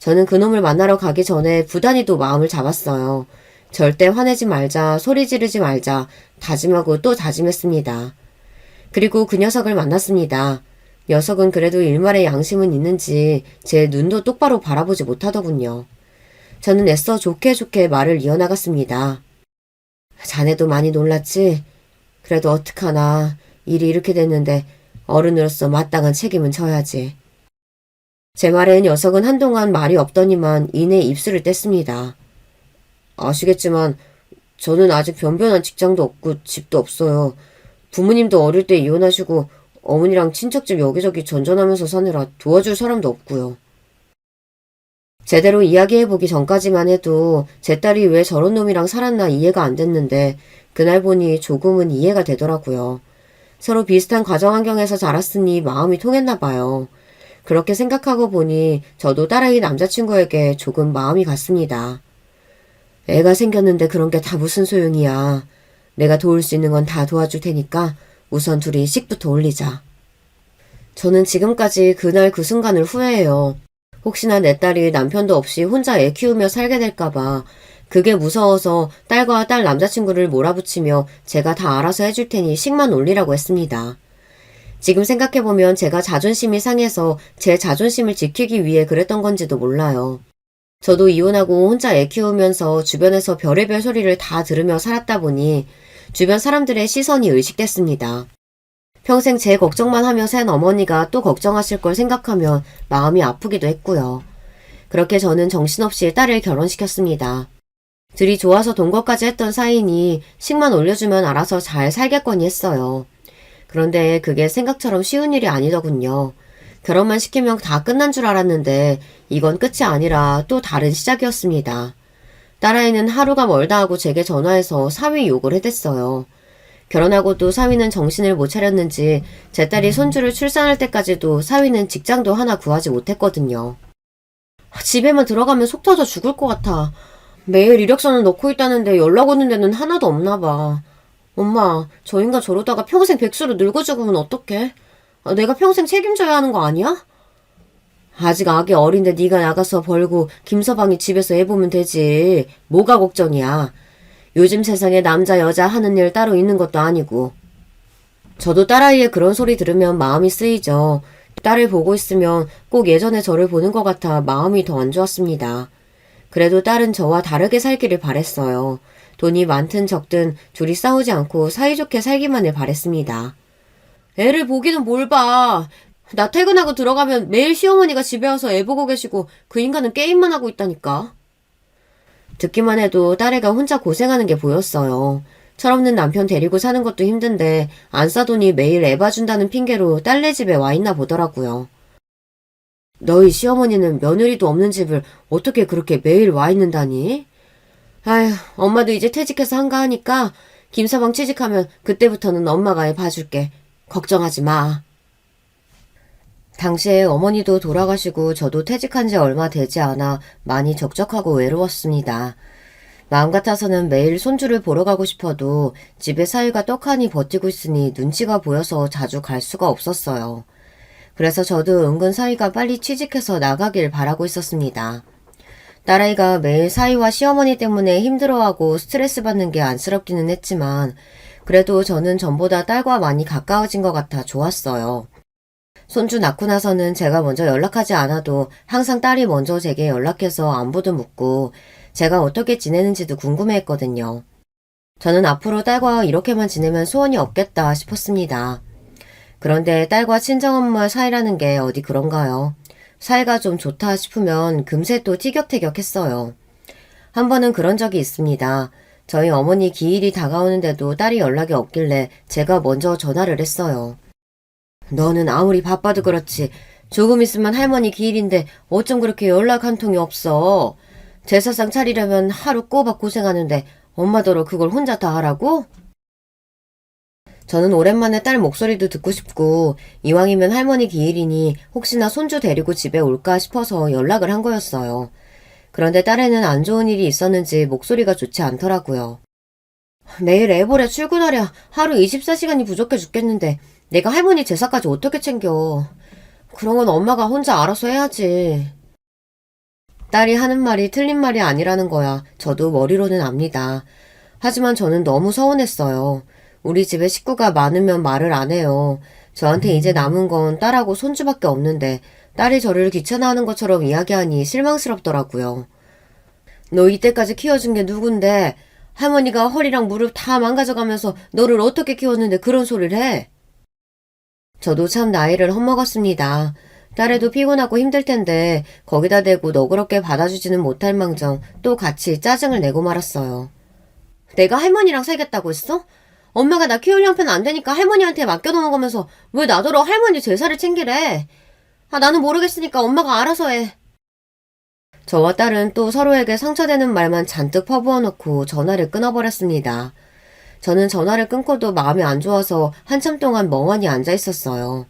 저는 그 놈을 만나러 가기 전에 부단히도 마음을 잡았어요. 절대 화내지 말자, 소리 지르지 말자, 다짐하고 또 다짐했습니다. 그리고 그 녀석을 만났습니다. 녀석은 그래도 일말의 양심은 있는지 제 눈도 똑바로 바라보지 못하더군요. 저는 애써 좋게 좋게 말을 이어나갔습니다. 자네도 많이 놀랐지? 그래도 어떡하나. 일이 이렇게 됐는데 어른으로서 마땅한 책임은 져야지. 제 말에 녀석은 한동안 말이 없더니만 이내 입술을 뗐습니다. 아시겠지만 저는 아직 변변한 직장도 없고 집도 없어요. 부모님도 어릴 때 이혼하시고 어머니랑 친척집 여기저기 전전하면서 사느라 도와줄 사람도 없고요. 제대로 이야기해보기 전까지만 해도 제 딸이 왜 저런 놈이랑 살았나 이해가 안 됐는데 그날 보니 조금은 이해가 되더라고요. 서로 비슷한 가정 환경에서 자랐으니 마음이 통했나 봐요. 그렇게 생각하고 보니 저도 딸아이 남자친구에게 조금 마음이 갔습니다. 애가 생겼는데 그런 게 다 무슨 소용이야. 내가 도울 수 있는 건 다 도와줄 테니까 우선 둘이 식부터 올리자. 저는 지금까지 그날 그 순간을 후회해요. 혹시나 내 딸이 남편도 없이 혼자 애 키우며 살게 될까봐 그게 무서워서 딸과 딸 남자친구를 몰아붙이며 제가 다 알아서 해줄 테니 식만 올리라고 했습니다. 지금 생각해보면 제가 자존심이 상해서 제 자존심을 지키기 위해 그랬던 건지도 몰라요. 저도 이혼하고 혼자 애 키우면서 주변에서 별의별 소리를 다 들으며 살았다 보니 주변 사람들의 시선이 의식됐습니다. 평생 제 걱정만 하며 산 어머니가 또 걱정하실 걸 생각하면 마음이 아프기도 했고요. 그렇게 저는 정신없이 딸을 결혼시켰습니다. 둘이 좋아서 돈 것까지 했던 사이니 식만 올려주면 알아서 잘 살겠거니 했어요. 그런데 그게 생각처럼 쉬운 일이 아니더군요. 결혼만 시키면 다 끝난 줄 알았는데 이건 끝이 아니라 또 다른 시작이었습니다. 딸아이는 하루가 멀다 하고 제게 전화해서 사위 욕을 해댔어요. 결혼하고도 사위는 정신을 못 차렸는지 제 딸이 손주를 출산할 때까지도 사위는 직장도 하나 구하지 못했거든요. 집에만 들어가면 속 터져 죽을 것 같아. 매일 이력서는 넣고 있다는데 연락 오는 데는 하나도 없나 봐. 엄마, 저 인간 저러다가 평생 백수로 늙어 죽으면 어떡해? 내가 평생 책임져야 하는 거 아니야? 아직 아기 어린데 네가 나가서 벌고 김서방이 집에서 해보면 되지. 뭐가 걱정이야. 요즘 세상에 남자 여자 하는 일 따로 있는 것도 아니고. 저도 딸아이의 그런 소리 들으면 마음이 쓰이죠. 딸을 보고 있으면 꼭 예전에 저를 보는 것 같아 마음이 더 안 좋았습니다. 그래도 딸은 저와 다르게 살기를 바랬어요. 돈이 많든 적든 둘이 싸우지 않고 사이좋게 살기만을 바랬습니다. 애를 보기는 뭘 봐. 나 퇴근하고 들어가면 매일 시어머니가 집에 와서 애 보고 계시고 그 인간은 게임만 하고 있다니까. 듣기만 해도 딸애가 혼자 고생하는 게 보였어요. 철없는 남편 데리고 사는 것도 힘든데 안 싸더니 매일 애 봐준다는 핑계로 딸네 집에 와 있나 보더라고요. 너희 시어머니는 며느리도 없는 집을 어떻게 그렇게 매일 와 있는다니? 아휴, 엄마도 이제 퇴직해서 한가하니까 김서방 취직하면 그때부터는 엄마가 애 봐줄게. 걱정하지 마. 당시에 어머니도 돌아가시고 저도 퇴직한 지 얼마 되지 않아 많이 적적하고 외로웠습니다. 마음 같아서는 매일 손주를 보러 가고 싶어도 집에 사위가 떡하니 버티고 있으니 눈치가 보여서 자주 갈 수가 없었어요. 그래서 저도 은근 사위가 빨리 취직해서 나가길 바라고 있었습니다. 딸아이가 매일 사위와 시어머니 때문에 힘들어하고 스트레스 받는 게 안쓰럽기는 했지만 그래도 저는 전보다 딸과 많이 가까워진 것 같아 좋았어요. 손주 낳고 나서는 제가 먼저 연락하지 않아도 항상 딸이 먼저 제게 연락해서 안부도 묻고 제가 어떻게 지내는지도 궁금해했거든요. 저는 앞으로 딸과 이렇게만 지내면 소원이 없겠다 싶었습니다. 그런데 딸과 친정엄마 사이라는 게 어디 그런가요? 사이가 좀 좋다 싶으면 금세 또 티격태격했어요. 한 번은 그런 적이 있습니다. 저희 어머니 기일이 다가오는데도 딸이 연락이 없길래 제가 먼저 전화를 했어요. 너는 아무리 바빠도 그렇지 조금 있으면 할머니 기일인데 어쩜 그렇게 연락 한 통이 없어. 제사상 차리려면 하루 꼬박 고생하는데 엄마더러 그걸 혼자 다 하라고? 저는 오랜만에 딸 목소리도 듣고 싶고 이왕이면 할머니 기일이니 혹시나 손주 데리고 집에 올까 싶어서 연락을 한 거였어요. 그런데 딸에는 안 좋은 일이 있었는지 목소리가 좋지 않더라고요. 매일 애벌에 출근하랴 하루 24시간이 부족해 죽겠는데 내가 할머니 제사까지 어떻게 챙겨. 그런 건 엄마가 혼자 알아서 해야지. 딸이 하는 말이 틀린 말이 아니라는 거야 저도 머리로는 압니다. 하지만 저는 너무 서운했어요. 우리 집에 식구가 많으면 말을 안 해요. 저한테 이제 남은 건 딸하고 손주밖에 없는데 딸이 저를 귀찮아하는 것처럼 이야기하니 실망스럽더라고요. 너 이때까지 키워준 게 누군데 할머니가 허리랑 무릎 다 망가져가면서 너를 어떻게 키웠는데 그런 소리를 해? 저도 참 나이를 헛먹었습니다. 딸애도 피곤하고 힘들 텐데 거기다 대고 너그럽게 받아주지는 못할 망정 또 같이 짜증을 내고 말았어요. 내가 할머니랑 살겠다고 했어? 엄마가 나 키울 형편 안 되니까 할머니한테 맡겨놓은 거면서 왜 나더러 할머니 제사를 챙기래? 나는 모르겠으니까 엄마가 알아서 해. 저와 딸은 또 서로에게 상처되는 말만 잔뜩 퍼부어 놓고 전화를 끊어버렸습니다. 저는 전화를 끊고도 마음이 안 좋아서 한참 동안 멍하니 앉아 있었어요.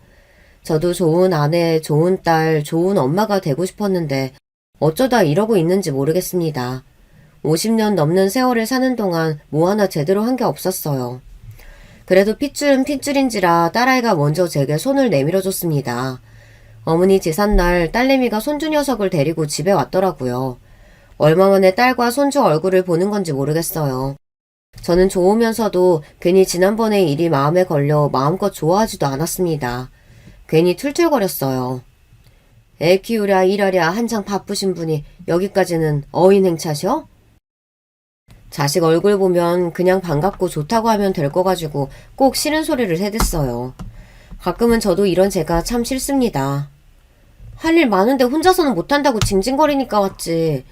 저도 좋은 아내, 좋은 딸, 좋은 엄마가 되고 싶었는데 어쩌다 이러고 있는지 모르겠습니다. 50년 넘는 세월을 사는 동안 뭐 하나 제대로 한 게 없었어요. 그래도 핏줄은 핏줄인지라 딸아이가 먼저 제게 손을 내밀어줬습니다. 어머니 제삿날 딸내미가 손주 녀석을 데리고 집에 왔더라고요. 얼마 만에 딸과 손주 얼굴을 보는 건지 모르겠어요. 저는 좋으면서도 괜히 지난번의 일이 마음에 걸려 마음껏 좋아하지도 않았습니다. 괜히 툴툴거렸어요. 애 키우랴 일하랴 한창 바쁘신 분이 여기까지는 어인 행차셔? 자식 얼굴 보면 그냥 반갑고 좋다고 하면 될 거 가지고 꼭 싫은 소리를 해댔어요. 가끔은 저도 이런 제가 참 싫습니다. 할 일 많은데 혼자서는 못한다고 징징거리니까 왔지.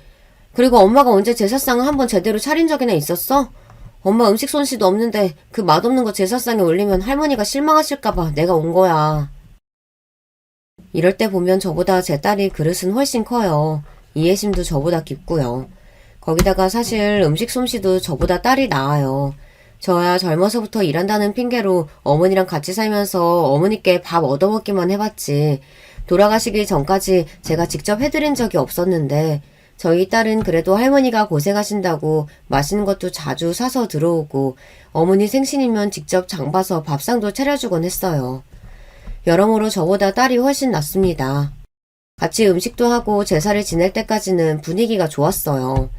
그리고 엄마가 언제 제사상을 한번 제대로 차린 적이나 있었어? 엄마 음식 솜씨도 없는데 그 맛없는 거 제사상에 올리면 할머니가 실망하실까봐 내가 온 거야. 이럴 때 보면 저보다 제 딸이 그릇은 훨씬 커요. 이해심도 저보다 깊고요. 거기다가 사실 음식 솜씨도 저보다 딸이 나아요. 저야 젊어서부터 일한다는 핑계로 어머니랑 같이 살면서 어머니께 밥 얻어먹기만 해봤지 돌아가시기 전까지 제가 직접 해드린 적이 없었는데 저희 딸은 그래도 할머니가 고생하신다고 맛있는 것도 자주 사서 들어오고 어머니 생신이면 직접 장 봐서 밥상도 차려주곤 했어요. 여러모로 저보다 딸이 훨씬 낫습니다. 같이 음식도 하고 제사를 지낼 때까지는 분위기가 좋았어요.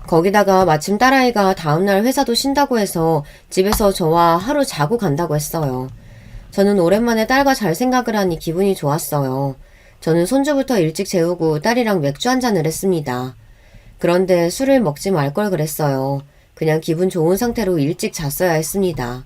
거기다가 마침 딸아이가 다음날 회사도 쉰다고 해서 집에서 저와 하루 자고 간다고 했어요. 저는 오랜만에 딸과 잘 생각을 하니 기분이 좋았어요. 저는 손주부터 일찍 재우고 딸이랑 맥주 한잔을 했습니다. 그런데 술을 먹지 말 걸 그랬어요. 그냥 기분 좋은 상태로 일찍 잤어야 했습니다.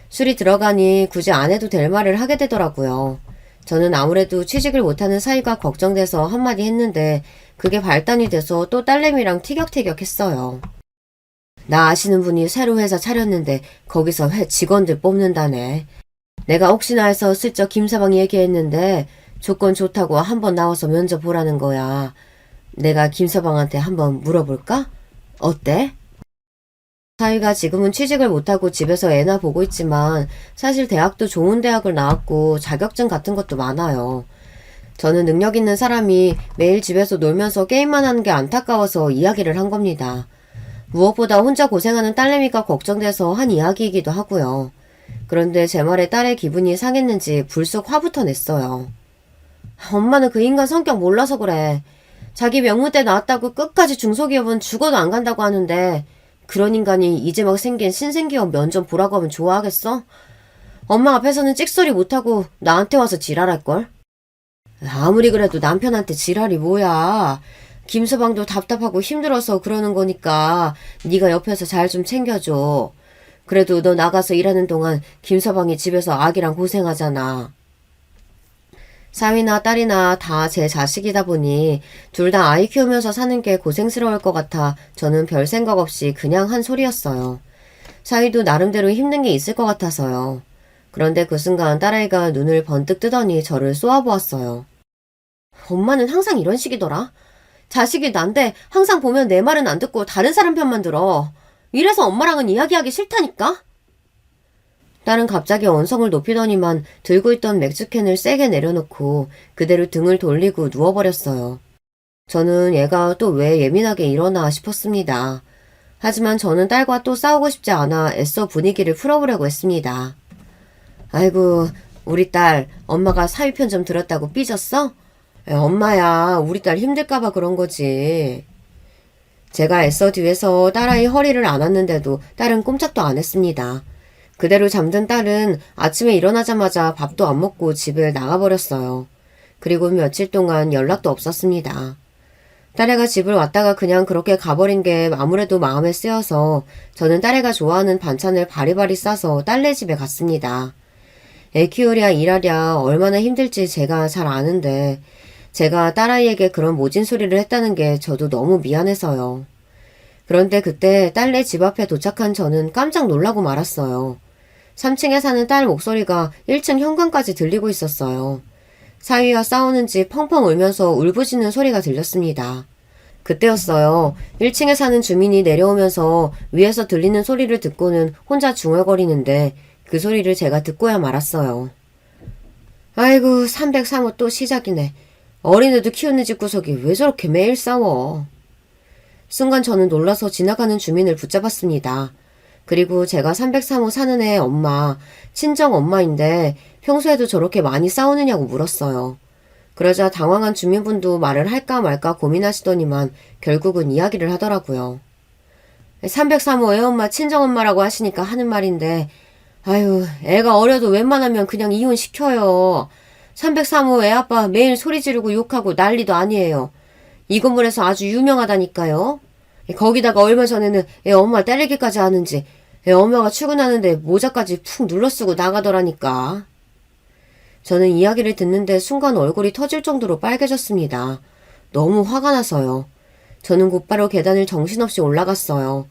술이 들어가니 굳이 안 해도 될 말을 하게 되더라고요. 저는 아무래도 취직을 못하는 사이가 걱정돼서 한마디 했는데 그게 발단이 돼서 또 딸내미랑 티격태격 했어요. 나 아시는 분이 새로 회사 차렸는데 거기서 직원들 뽑는다네. 내가 혹시나 해서 슬쩍 김서방 얘기했는데 조건 좋다고 한번 나와서 면접 보라는 거야. 내가 김서방한테 한번 물어볼까? 어때? 사위가 지금은 취직을 못하고 집에서 애나 보고 있지만 사실 대학도 좋은 대학을 나왔고 자격증 같은 것도 많아요. 저는 능력 있는 사람이 매일 집에서 놀면서 게임만 하는 게 안타까워서 이야기를 한 겁니다. 무엇보다 혼자 고생하는 딸내미가 걱정돼서 한 이야기이기도 하고요. 그런데 제 말에 딸의 기분이 상했는지 불쑥 화부터 냈어요. 엄마는 그 인간 성격 몰라서 그래. 자기 명문 때 나왔다고 끝까지 중소기업은 죽어도 안 간다고 하는데 그런 인간이 이제 막 생긴 신생기업 면접 보라고 하면 좋아하겠어? 엄마 앞에서는 찍소리 못하고 나한테 와서 지랄할걸? 아무리 그래도 남편한테 지랄이 뭐야. 김서방도 답답하고 힘들어서 그러는 거니까 네가 옆에서 잘 좀 챙겨줘. 그래도 너 나가서 일하는 동안 김서방이 집에서 아기랑 고생하잖아. 사위나 딸이나 다 제 자식이다 보니 둘 다 아이 키우면서 사는 게 고생스러울 것 같아 저는 별 생각 없이 그냥 한 소리였어요. 사위도 나름대로 힘든 게 있을 것 같아서요. 그런데 그 순간 딸아이가 눈을 번뜩 뜨더니 저를 쏘아보았어요. 엄마는 항상 이런 식이더라. 자식이 난데 항상 보면 내 말은 안 듣고 다른 사람 편만 들어. 이래서 엄마랑은 이야기하기 싫다니까? 딸은 갑자기 언성을 높이더니만 들고 있던 맥주캔을 세게 내려놓고 그대로 등을 돌리고 누워버렸어요. 저는 얘가 또 왜 예민하게 일어나 싶었습니다. 하지만 저는 딸과 또 싸우고 싶지 않아 애써 분위기를 풀어보려고 했습니다. 아이고, 우리 딸 엄마가 사위 편 좀 들었다고 삐졌어? 엄마야, 우리 딸 힘들까봐 그런 거지. 제가 애써 뒤에서 딸아이 허리를 안았는데도 딸은 꼼짝도 안 했습니다. 그대로 잠든 딸은 아침에 일어나자마자 밥도 안 먹고 집을 나가버렸어요. 그리고 며칠 동안 연락도 없었습니다. 딸애가 집을 왔다가 그냥 그렇게 가버린 게 아무래도 마음에 쓰여서 저는 딸애가 좋아하는 반찬을 바리바리 싸서 딸네 집에 갔습니다. 애 키우랴 일하랴 얼마나 힘들지 제가 잘 아는데 제가 딸아이에게 그런 모진 소리를 했다는 게 저도 너무 미안해서요. 그런데 그때 딸네 집 앞에 도착한 저는 깜짝 놀라고 말았어요. 3층에 사는 딸 목소리가 1층 현관까지 들리고 있었어요. 사위와 싸우는지 펑펑 울면서 울부짖는 소리가 들렸습니다. 그때였어요. 1층에 사는 주민이 내려오면서 위에서 들리는 소리를 듣고는 혼자 중얼거리는데 그 소리를 제가 듣고야 말았어요. 아이고 303호 또 시작이네. 어린애도 키우는 집구석이 왜 저렇게 매일 싸워. 순간 저는 놀라서 지나가는 주민을 붙잡았습니다. 그리고 제가 303호 사는 애 엄마, 친정 엄마인데 평소에도 저렇게 많이 싸우느냐고 물었어요. 그러자 당황한 주민분도 말을 할까 말까 고민하시더니만 결국은 이야기를 하더라고요. 303호 애엄마 친정엄마라고 하시니까 하는 말인데 아유 애가 어려도 웬만하면 그냥 이혼시켜요. 303호 애아빠 매일 소리 지르고 욕하고 난리도 아니에요. 이 건물에서 아주 유명하다니까요. 거기다가 얼마 전에는 애 엄마 때리기까지 하는지 애 엄마가 출근하는데 모자까지 푹 눌러쓰고 나가더라니까. 저는 이야기를 듣는데 순간 얼굴이 터질 정도로 빨개졌습니다. 너무 화가 나서요. 저는 곧바로 계단을 정신없이 올라갔어요.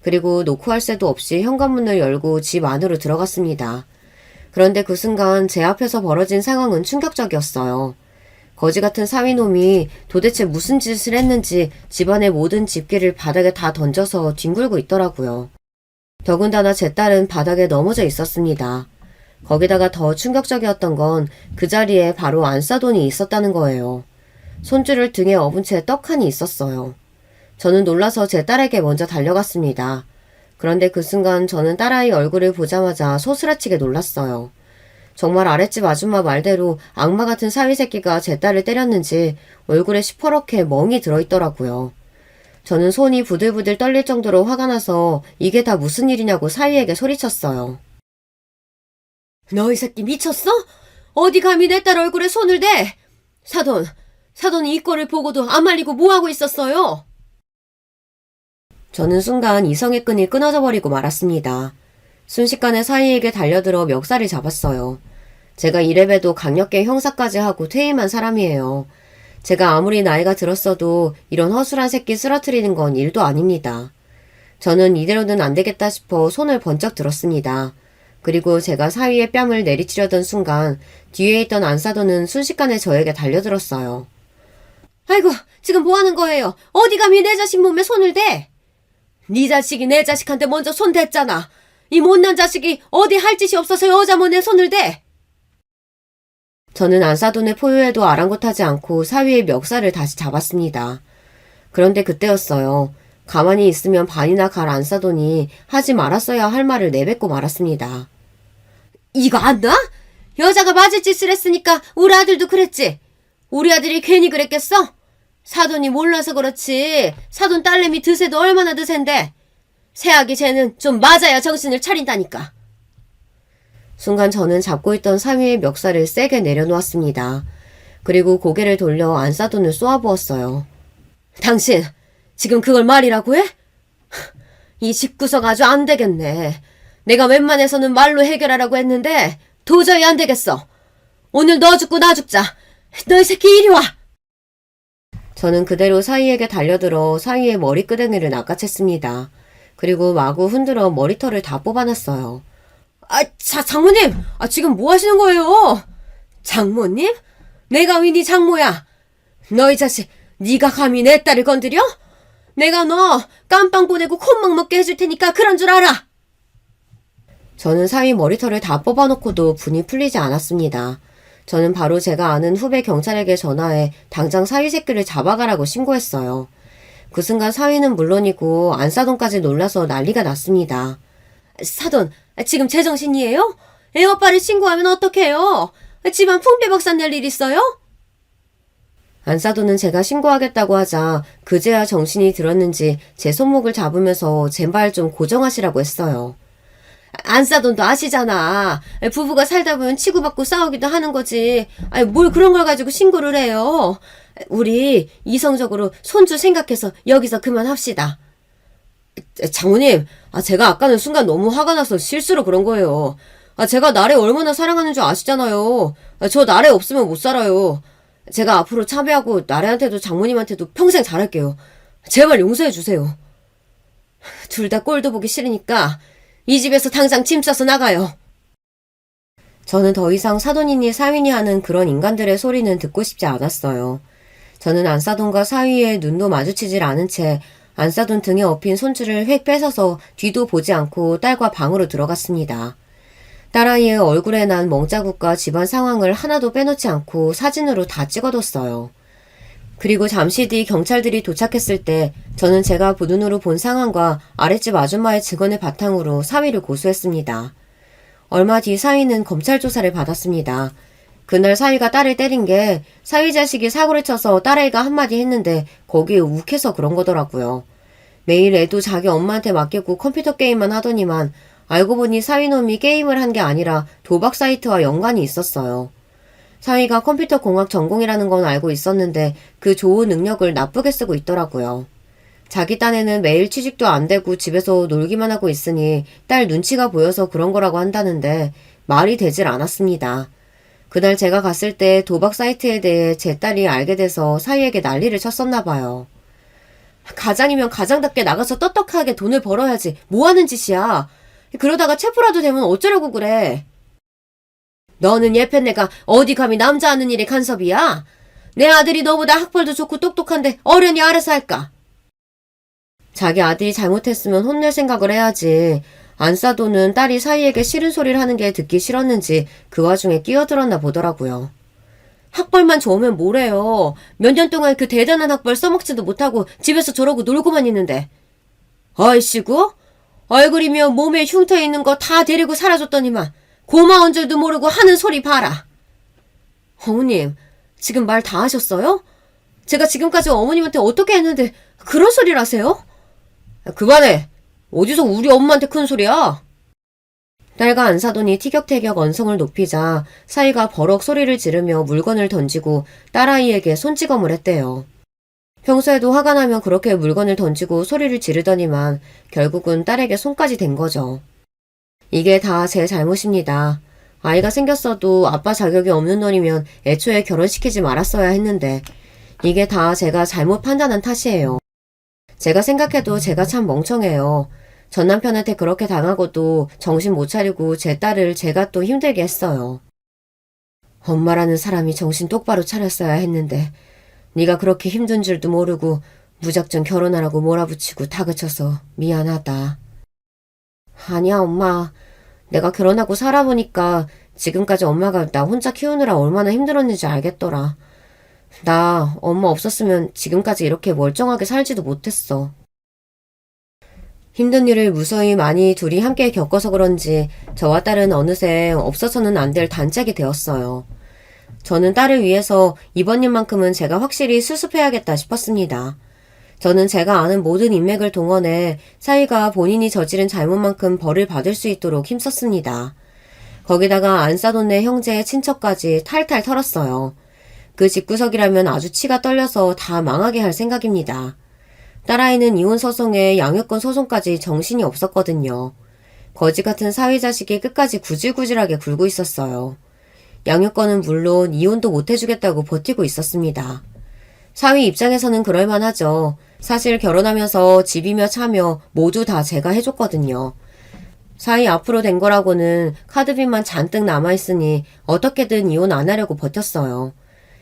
그리고 놓고 할 새도 없이 현관문을 열고 집 안으로 들어갔습니다. 그런데 그 순간 제 앞에서 벌어진 상황은 충격적이었어요. 거지 같은 사위놈이 도대체 무슨 짓을 했는지 집안의 모든 집게를 바닥에 다 던져서 뒹굴고 있더라고요. 더군다나 제 딸은 바닥에 넘어져 있었습니다. 거기다가 더 충격적이었던 건 그 자리에 바로 안싸돈이 있었다는 거예요. 손줄을 등에 업은 채 떡하니 있었어요. 저는 놀라서 제 딸에게 먼저 달려갔습니다. 그런데 그 순간 저는 딸아이 얼굴을 보자마자 소스라치게 놀랐어요. 정말 아랫집 아줌마 말대로 악마 같은 사위 새끼가 제 딸을 때렸는지 얼굴에 시퍼렇게 멍이 들어있더라고요. 저는 손이 부들부들 떨릴 정도로 화가 나서 이게 다 무슨 일이냐고 사위에게 소리쳤어요. 너 이 새끼 미쳤어? 어디 감히 내 딸 얼굴에 손을 대? 사돈이 이 꼴을 보고도 안 말리고 뭐하고 있었어요? 저는 순간 이성의 끈이 끊어져 버리고 말았습니다. 순식간에 사위에게 달려들어 멱살을 잡았어요. 제가 이래봬도 강력계 형사까지 하고 퇴임한 사람이에요. 제가 아무리 나이가 들었어도 이런 허술한 새끼 쓰러뜨리는 건 일도 아닙니다. 저는 이대로는 안 되겠다 싶어 손을 번쩍 들었습니다. 그리고 제가 사위의 뺨을 내리치려던 순간 뒤에 있던 안사돈은 순식간에 저에게 달려들었어요. 아이고, 지금 뭐 하는 거예요? 어디 감히 내 자식 몸에 손을 대? 네 자식이 내 자식한테 먼저 손 댔잖아. 이 못난 자식이 어디 할 짓이 없어서 여자 몸에 손을 대? 저는 안사돈의 포효에도 아랑곳하지 않고 사위의 멱살을 다시 잡았습니다. 그런데 그때였어요. 가만히 있으면 반이나 갈 안 싸더니 하지 말았어야 할 말을 내뱉고 말았습니다. 이거 안 나? 여자가 맞을 짓을 했으니까 우리 아들도 그랬지. 우리 아들이 괜히 그랬겠어? 사돈이 몰라서 그렇지. 사돈 딸내미 드세도 얼마나 드센데. 새아기 쟤는 좀 맞아야 정신을 차린다니까. 순간 저는 잡고 있던 사위의 멱살을 세게 내려놓았습니다. 그리고 고개를 돌려 안싸돈을 쏘아부었어요. 당신 지금 그걸 말이라고 해? 이 집구석 아주 안 되겠네. 내가 웬만해서는 말로 해결하라고 했는데 도저히 안 되겠어. 오늘 너 죽고 나 죽자. 너 이 새끼 이리 와. 저는 그대로 사위에게 달려들어 사위의 머리끄댕이를 낚아챘습니다. 그리고 마구 흔들어 머리털을 다 뽑아놨어요. 장모님! 지금 뭐 하시는 거예요? 장모님? 내가 왜 네 장모야? 너 이 자식, 네가 감히 내 딸을 건드려? 내가 너 깜빵 보내고 콧망 먹게 해줄 테니까 그런 줄 알아! 저는 사위 머리털을 다 뽑아놓고도 분이 풀리지 않았습니다. 저는 바로 제가 아는 후배 경찰에게 전화해 당장 사위 새끼를 잡아가라고 신고했어요. 그 순간 사위는 물론이고 안사돈까지 놀라서 난리가 났습니다. 사돈, 지금 제정신이에요? 애오빠를 신고하면 어떡해요? 집안 풍비박산 낼 일 있어요? 안사돈은 제가 신고하겠다고 하자 그제야 정신이 들었는지 제 손목을 잡으면서 제발 좀 고정하시라고 했어요. 안사돈도 아시잖아. 부부가 살다 보면 치고받고 싸우기도 하는 거지. 뭘 그런 걸 가지고 신고를 해요. 우리 이성적으로 손주 생각해서 여기서 그만합시다. 장모님, 제가 아까는 순간 너무 화가 나서 실수로 그런 거예요. 제가 나래 얼마나 사랑하는 줄 아시잖아요. 저 나래 없으면 못 살아요. 제가 앞으로 참여하고 나래한테도 장모님한테도 평생 잘할게요. 제발 용서해 주세요. 둘 다 꼴도 보기 싫으니까 이 집에서 당장 짐 싸서 나가요. 저는 더 이상 사돈이니 사위니 하는 그런 인간들의 소리는 듣고 싶지 않았어요. 저는 안사돈과 사위의 눈도 마주치질 않은 채 안사돈 등에 업힌 손줄을 획 뺏어서 뒤도 보지 않고 딸과 방으로 들어갔습니다. 딸아이의 얼굴에 난 멍자국과 집안 상황을 하나도 빼놓지 않고 사진으로 다 찍어뒀어요. 그리고 잠시 뒤 경찰들이 도착했을 때 저는 제가 부눈으로 본 상황과 아랫집 아줌마의 증언을 바탕으로 사위를 고소했습니다. 얼마 뒤 사위는 검찰 조사를 받았습니다. 그날 사위가 딸을 때린 게 사위 자식이 사고를 쳐서 딸아이가 한마디 했는데 거기에 욱해서 그런 거더라고요. 매일 애도 자기 엄마한테 맡기고 컴퓨터 게임만 하더니만 알고 보니 사위놈이 게임을 한 게 아니라 도박 사이트와 연관이 있었어요. 사위가 컴퓨터 공학 전공이라는 건 알고 있었는데 그 좋은 능력을 나쁘게 쓰고 있더라고요. 자기 딴에는 매일 취직도 안 되고 집에서 놀기만 하고 있으니 딸 눈치가 보여서 그런 거라고 한다는데 말이 되질 않았습니다. 그날 제가 갔을 때 도박 사이트에 대해 제 딸이 알게 돼서 사위에게 난리를 쳤었나 봐요. 가장이면 가장답게 나가서 떳떳하게 돈을 벌어야지 뭐 하는 짓이야. 그러다가 체포라도 되면 어쩌려고 그래. 너는 예편내가 어디 감히 남자 하는 일에 간섭이야? 내 아들이 너보다 학벌도 좋고 똑똑한데 어련히 알아서 할까? 자기 아들이 잘못했으면 혼낼 생각을 해야지. 안사돈은 딸이 사위에게 싫은 소리를 하는 게 듣기 싫었는지 그 와중에 끼어들었나 보더라고요. 학벌만 좋으면 뭐래요. 몇 년 동안 그 대단한 학벌 써먹지도 못하고 집에서 저러고 놀고만 있는데. 아이씨구? 얼굴이며 몸에 흉터 있는 거 다 데리고 살아줬더니만 고마운 줄도 모르고 하는 소리 봐라. 어머님, 지금 말 다 하셨어요? 제가 지금까지 어머님한테 어떻게 했는데 그런 소리를 하세요? 그만해. 어디서 우리 엄마한테 큰 소리야? 딸과 안사돈이 티격태격 언성을 높이자 사위가 버럭 소리를 지르며 물건을 던지고 딸아이에게 손찌검을 했대요. 평소에도 화가 나면 그렇게 물건을 던지고 소리를 지르더니만 결국은 딸에게 손까지 댄 거죠. 이게 다 제 잘못입니다. 아이가 생겼어도 아빠 자격이 없는 놈이면 애초에 결혼시키지 말았어야 했는데 이게 다 제가 잘못 판단한 탓이에요. 제가 생각해도 제가 참 멍청해요. 전 남편한테 그렇게 당하고도 정신 못 차리고 제 딸을 제가 또 힘들게 했어요. 엄마라는 사람이 정신 똑바로 차렸어야 했는데 네가 그렇게 힘든 줄도 모르고 무작정 결혼하라고 몰아붙이고 다그쳐서 미안하다. 아니야 엄마. 내가 결혼하고 살아보니까 지금까지 엄마가 나 혼자 키우느라 얼마나 힘들었는지 알겠더라. 나 엄마 없었으면 지금까지 이렇게 멀쩡하게 살지도 못했어. 힘든 일을 무수히 많이 둘이 함께 겪어서 그런지 저와 딸은 어느새 없어서는 안 될 단짝이 되었어요. 저는 딸을 위해서 이번 일만큼은 제가 확실히 수습해야겠다 싶었습니다. 저는 제가 아는 모든 인맥을 동원해 사위가 본인이 저지른 잘못만큼 벌을 받을 수 있도록 힘썼습니다. 거기다가 안 싸돈네 형제의 친척까지 탈탈 털었어요. 그 집구석이라면 아주 치가 떨려서 다 망하게 할 생각입니다. 딸아이는 이혼 소송에 양육권 소송까지 정신이 없었거든요. 거지 같은 사위 자식이 끝까지 구질구질하게 굴고 있었어요. 양육권은 물론 이혼도 못 해주겠다고 버티고 있었습니다. 사위 입장에서는 그럴만하죠. 사실 결혼하면서 집이며 차며 모두 다 제가 해줬거든요. 사위 앞으로 된 거라고는 카드빚만 잔뜩 남아있으니 어떻게든 이혼 안 하려고 버텼어요.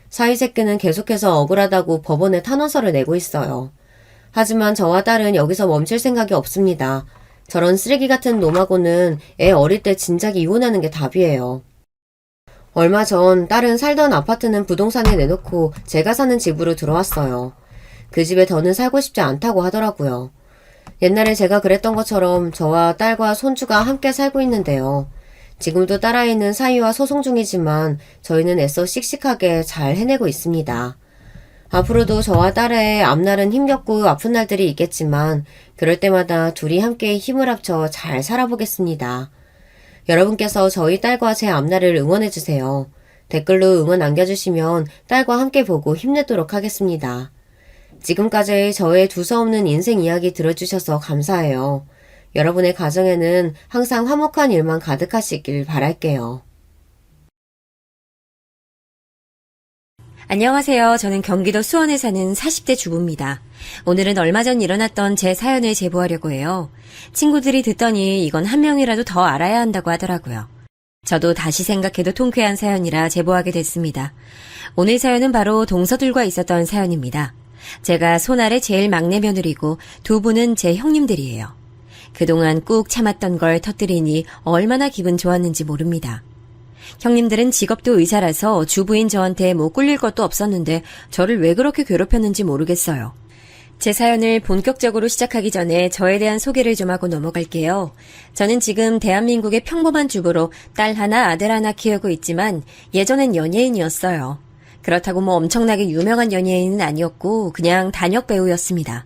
사위 새끼는 계속해서 억울하다고 법원에 탄원서를 내고 있어요. 하지만 저와 딸은 여기서 멈출 생각이 없습니다. 저런 쓰레기 같은 놈하고는 애 어릴 때 진작 이혼하는 게 답이에요. 얼마 전 딸은 살던 아파트는 부동산에 내놓고 제가 사는 집으로 들어왔어요. 그 집에 더는 살고 싶지 않다고 하더라고요. 옛날에 제가 그랬던 것처럼 저와 딸과 손주가 함께 살고 있는데요. 지금도 딸아이는 사위와 소송 중이지만 저희는 애써 씩씩하게 잘 해내고 있습니다. 앞으로도 저와 딸의 앞날은 힘겹고 아픈 날들이 있겠지만 그럴 때마다 둘이 함께 힘을 합쳐 잘 살아보겠습니다. 여러분께서 저희 딸과 제 앞날을 응원해주세요. 댓글로 응원 남겨주시면 딸과 함께 보고 힘내도록 하겠습니다. 지금까지 저의 두서없는 인생 이야기 들어주셔서 감사해요. 여러분의 가정에는 항상 화목한 일만 가득하시길 바랄게요. 안녕하세요. 저는 경기도 수원에 사는 40대 주부입니다. 오늘은 얼마 전 일어났던 제 사연을 제보하려고 해요. 친구들이 듣더니 이건 한 명이라도 더 알아야 한다고 하더라고요. 저도 다시 생각해도 통쾌한 사연이라 제보하게 됐습니다. 오늘 사연은 바로 동서들과 있었던 사연입니다. 제가 손아래 제일 막내 며느리고 두 분은 제 형님들이에요. 그동안 꾹 참았던 걸 터뜨리니 얼마나 기분 좋았는지 모릅니다. 형님들은 직업도 의사라서 주부인 저한테 뭐 꿀릴 것도 없었는데 저를 왜 그렇게 괴롭혔는지 모르겠어요. 제 사연을 본격적으로 시작하기 전에 저에 대한 소개를 좀 하고 넘어갈게요. 저는 지금 대한민국의 평범한 주부로 딸 하나 아들 하나 키우고 있지만 예전엔 연예인이었어요. 그렇다고 뭐 엄청나게 유명한 연예인은 아니었고 그냥 단역 배우였습니다.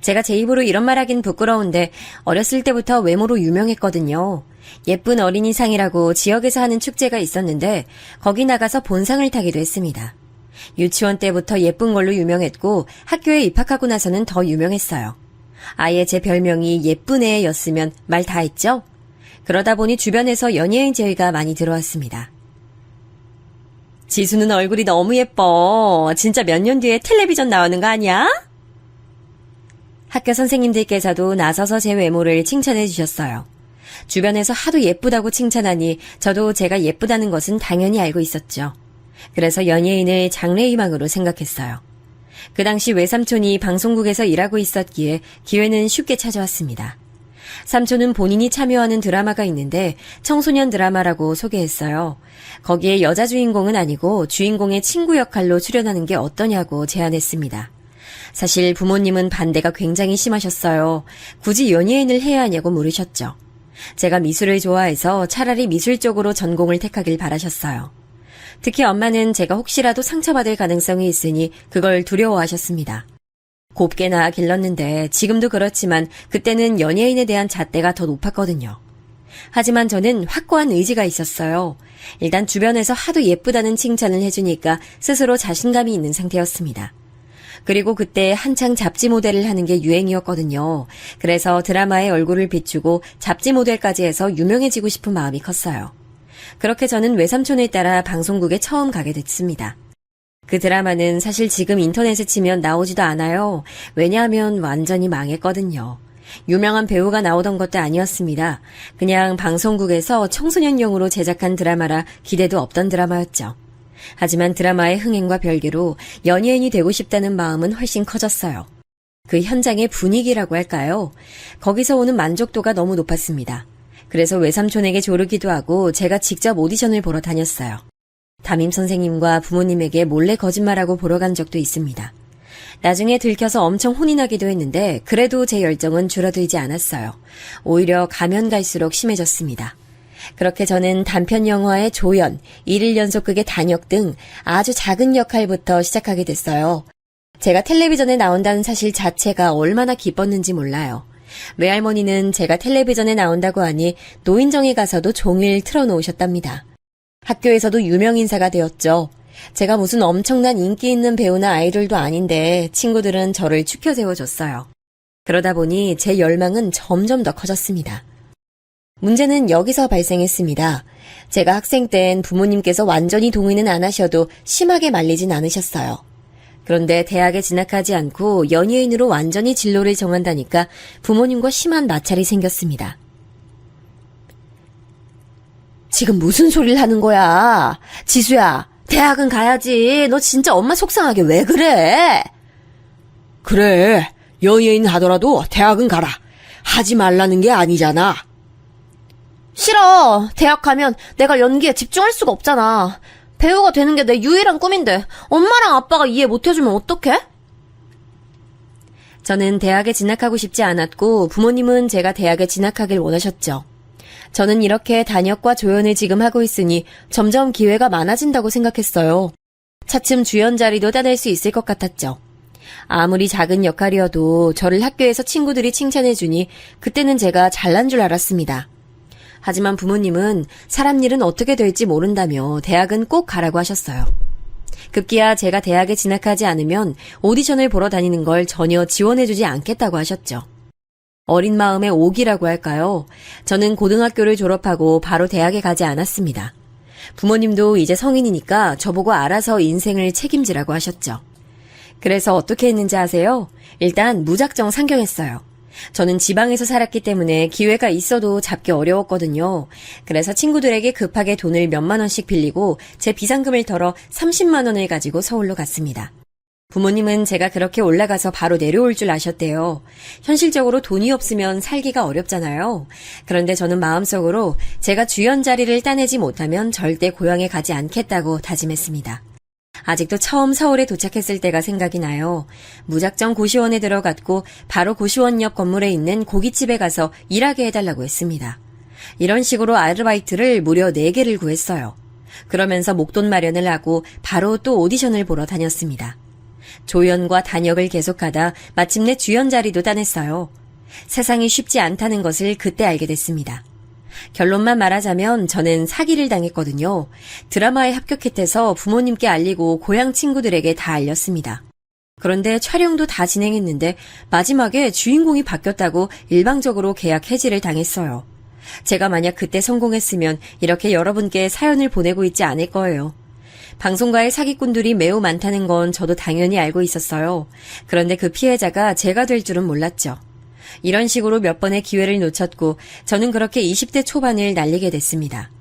제가 제 입으로 이런 말 하긴 부끄러운데 어렸을 때부터 외모로 유명했거든요. 예쁜 어린이상이라고 지역에서 하는 축제가 있었는데 거기 나가서 본상을 타기도 했습니다. 유치원 때부터 예쁜 걸로 유명했고 학교에 입학하고 나서는 더 유명했어요. 아예 제 별명이 예쁜 애였으면 말 다 했죠? 그러다 보니 주변에서 연예인 제의가 많이 들어왔습니다. 지수는 얼굴이 너무 예뻐. 진짜 몇 년 뒤에 텔레비전 나오는 거 아니야? 학교 선생님들께서도 나서서 제 외모를 칭찬해 주셨어요. 주변에서 하도 예쁘다고 칭찬하니 저도 제가 예쁘다는 것은 당연히 알고 있었죠. 그래서 연예인을 장래희망으로 생각했어요. 그 당시 외삼촌이 방송국에서 일하고 있었기에 기회는 쉽게 찾아왔습니다. 삼촌은 본인이 참여하는 드라마가 있는데 청소년 드라마라고 소개했어요. 거기에 여자 주인공은 아니고 주인공의 친구 역할로 출연하는 게 어떠냐고 제안했습니다. 사실 부모님은 반대가 굉장히 심하셨어요. 굳이 연예인을 해야 하냐고 물으셨죠. 제가 미술을 좋아해서 차라리 미술 쪽으로 전공을 택하길 바라셨어요. 특히 엄마는 제가 혹시라도 상처받을 가능성이 있으니 그걸 두려워하셨습니다. 곱게나 길렀는데 지금도 그렇지만 그때는 연예인에 대한 잣대가 더 높았거든요. 하지만 저는 확고한 의지가 있었어요. 일단 주변에서 하도 예쁘다는 칭찬을 해주니까 스스로 자신감이 있는 상태였습니다. 그리고 그때 한창 잡지 모델을 하는 게 유행이었거든요. 그래서 드라마에 얼굴을 비추고 잡지 모델까지 해서 유명해지고 싶은 마음이 컸어요. 그렇게 저는 외삼촌을 따라 방송국에 처음 가게 됐습니다. 그 드라마는 사실 지금 인터넷에 치면 나오지도 않아요. 왜냐하면 완전히 망했거든요. 유명한 배우가 나오던 것도 아니었습니다. 그냥 방송국에서 청소년용으로 제작한 드라마라 기대도 없던 드라마였죠. 하지만 드라마의 흥행과 별개로 연예인이 되고 싶다는 마음은 훨씬 커졌어요. 그 현장의 분위기라고 할까요? 거기서 오는 만족도가 너무 높았습니다. 그래서 외삼촌에게 조르기도 하고 제가 직접 오디션을 보러 다녔어요. 담임 선생님과 부모님에게 몰래 거짓말하고 보러 간 적도 있습니다. 나중에 들켜서 엄청 혼이 나기도 했는데 그래도 제 열정은 줄어들지 않았어요. 오히려 가면 갈수록 심해졌습니다. 그렇게 저는 단편 영화의 조연, 일일 연속극의 단역 등 아주 작은 역할부터 시작하게 됐어요. 제가 텔레비전에 나온다는 사실 자체가 얼마나 기뻤는지 몰라요. 외할머니는 제가 텔레비전에 나온다고 하니 노인정에 가서도 종일 틀어놓으셨답니다. 학교에서도 유명 인사가 되었죠. 제가 무슨 엄청난 인기 있는 배우나 아이돌도 아닌데 친구들은 저를 추켜 세워줬어요. 그러다 보니 제 열망은 점점 더 커졌습니다. 문제는 여기서 발생했습니다. 제가 학생 땐 부모님께서 완전히 동의는 안 하셔도 심하게 말리진 않으셨어요. 그런데 대학에 진학하지 않고 연예인으로 완전히 진로를 정한다니까 부모님과 심한 마찰이 생겼습니다. 지금 무슨 소리를 하는 거야? 지수야, 대학은 가야지. 너 진짜 엄마 속상하게 왜 그래? 그래, 연예인 하더라도 대학은 가라. 하지 말라는 게 아니잖아. 싫어. 대학 가면 내가 연기에 집중할 수가 없잖아. 배우가 되는 게 내 유일한 꿈인데 엄마랑 아빠가 이해 못해주면 어떡해? 저는 대학에 진학하고 싶지 않았고 부모님은 제가 대학에 진학하길 원하셨죠. 저는 이렇게 단역과 조연을 지금 하고 있으니 점점 기회가 많아진다고 생각했어요. 차츰 주연 자리도 따낼 수 있을 것 같았죠. 아무리 작은 역할이어도 저를 학교에서 친구들이 칭찬해주니 그때는 제가 잘난 줄 알았습니다. 하지만 부모님은 사람 일은 어떻게 될지 모른다며 대학은 꼭 가라고 하셨어요. 급기야 제가 대학에 진학하지 않으면 오디션을 보러 다니는 걸 전혀 지원해주지 않겠다고 하셨죠. 어린 마음의 오기라고 할까요? 저는 고등학교를 졸업하고 바로 대학에 가지 않았습니다. 부모님도 이제 성인이니까 저보고 알아서 인생을 책임지라고 하셨죠. 그래서 어떻게 했는지 아세요? 일단 무작정 상경했어요. 저는 지방에서 살았기 때문에 기회가 있어도 잡기 어려웠거든요. 그래서 친구들에게 급하게 돈을 몇만 원씩 빌리고 제 비상금을 털어 30만 원을 가지고 서울로 갔습니다. 부모님은 제가 그렇게 올라가서 바로 내려올 줄 아셨대요. 현실적으로 돈이 없으면 살기가 어렵잖아요. 그런데 저는 마음속으로 제가 주연 자리를 따내지 못하면 절대 고향에 가지 않겠다고 다짐했습니다. 아직도 처음 서울에 도착했을 때가 생각이 나요. 무작정 고시원에 들어갔고 바로 고시원 옆 건물에 있는 고깃집에 가서 일하게 해달라고 했습니다. 이런 식으로 아르바이트를 무려 4개를 구했어요. 그러면서 목돈 마련을 하고 바로 또 오디션을 보러 다녔습니다. 조연과 단역을 계속하다 마침내 주연 자리도 따냈어요. 세상이 쉽지 않다는 것을 그때 알게 됐습니다. 결론만 말하자면 저는 사기를 당했거든요. 드라마에 합격했대서 부모님께 알리고 고향 친구들에게 다 알렸습니다. 그런데 촬영도 다 진행했는데 마지막에 주인공이 바뀌었다고 일방적으로 계약 해지를 당했어요. 제가 만약 그때 성공했으면 이렇게 여러분께 사연을 보내고 있지 않을 거예요. 방송가의 사기꾼들이 매우 많다는 건 저도 당연히 알고 있었어요. 그런데 그 피해자가 제가 될 줄은 몰랐죠. 이런 식으로 몇 번의 기회를 놓쳤고 저는 그렇게 20대 초반을 날리게 됐습니다.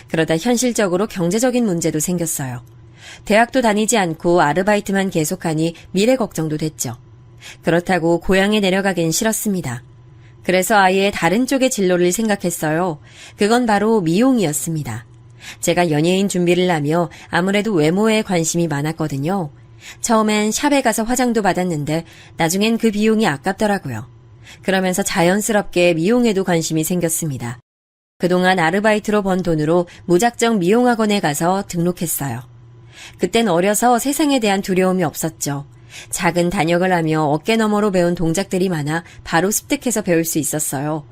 그러다 현실적으로 경제적인 문제도 생겼어요. 대학도 다니지 않고 아르바이트만 계속하니 미래 걱정도 됐죠. 그렇다고 고향에 내려가긴 싫었습니다. 그래서 아예 다른 쪽의 진로를 생각했어요. 그건 바로 미용이었습니다. 제가 연예인 준비를 하며 아무래도 외모에 관심이 많았거든요. 처음엔 샵에 가서 화장도 받았는데 나중엔 그 비용이 아깝더라고요. 그러면서 자연스럽게 미용에도 관심이 생겼습니다. 그동안 아르바이트로 번 돈으로 무작정 미용학원에 가서 등록했어요. 그땐 어려서 세상에 대한 두려움이 없었죠. 작은 단역을 하며 어깨너머로 배운 동작들이 많아 바로 습득해서 배울 수 있었어요.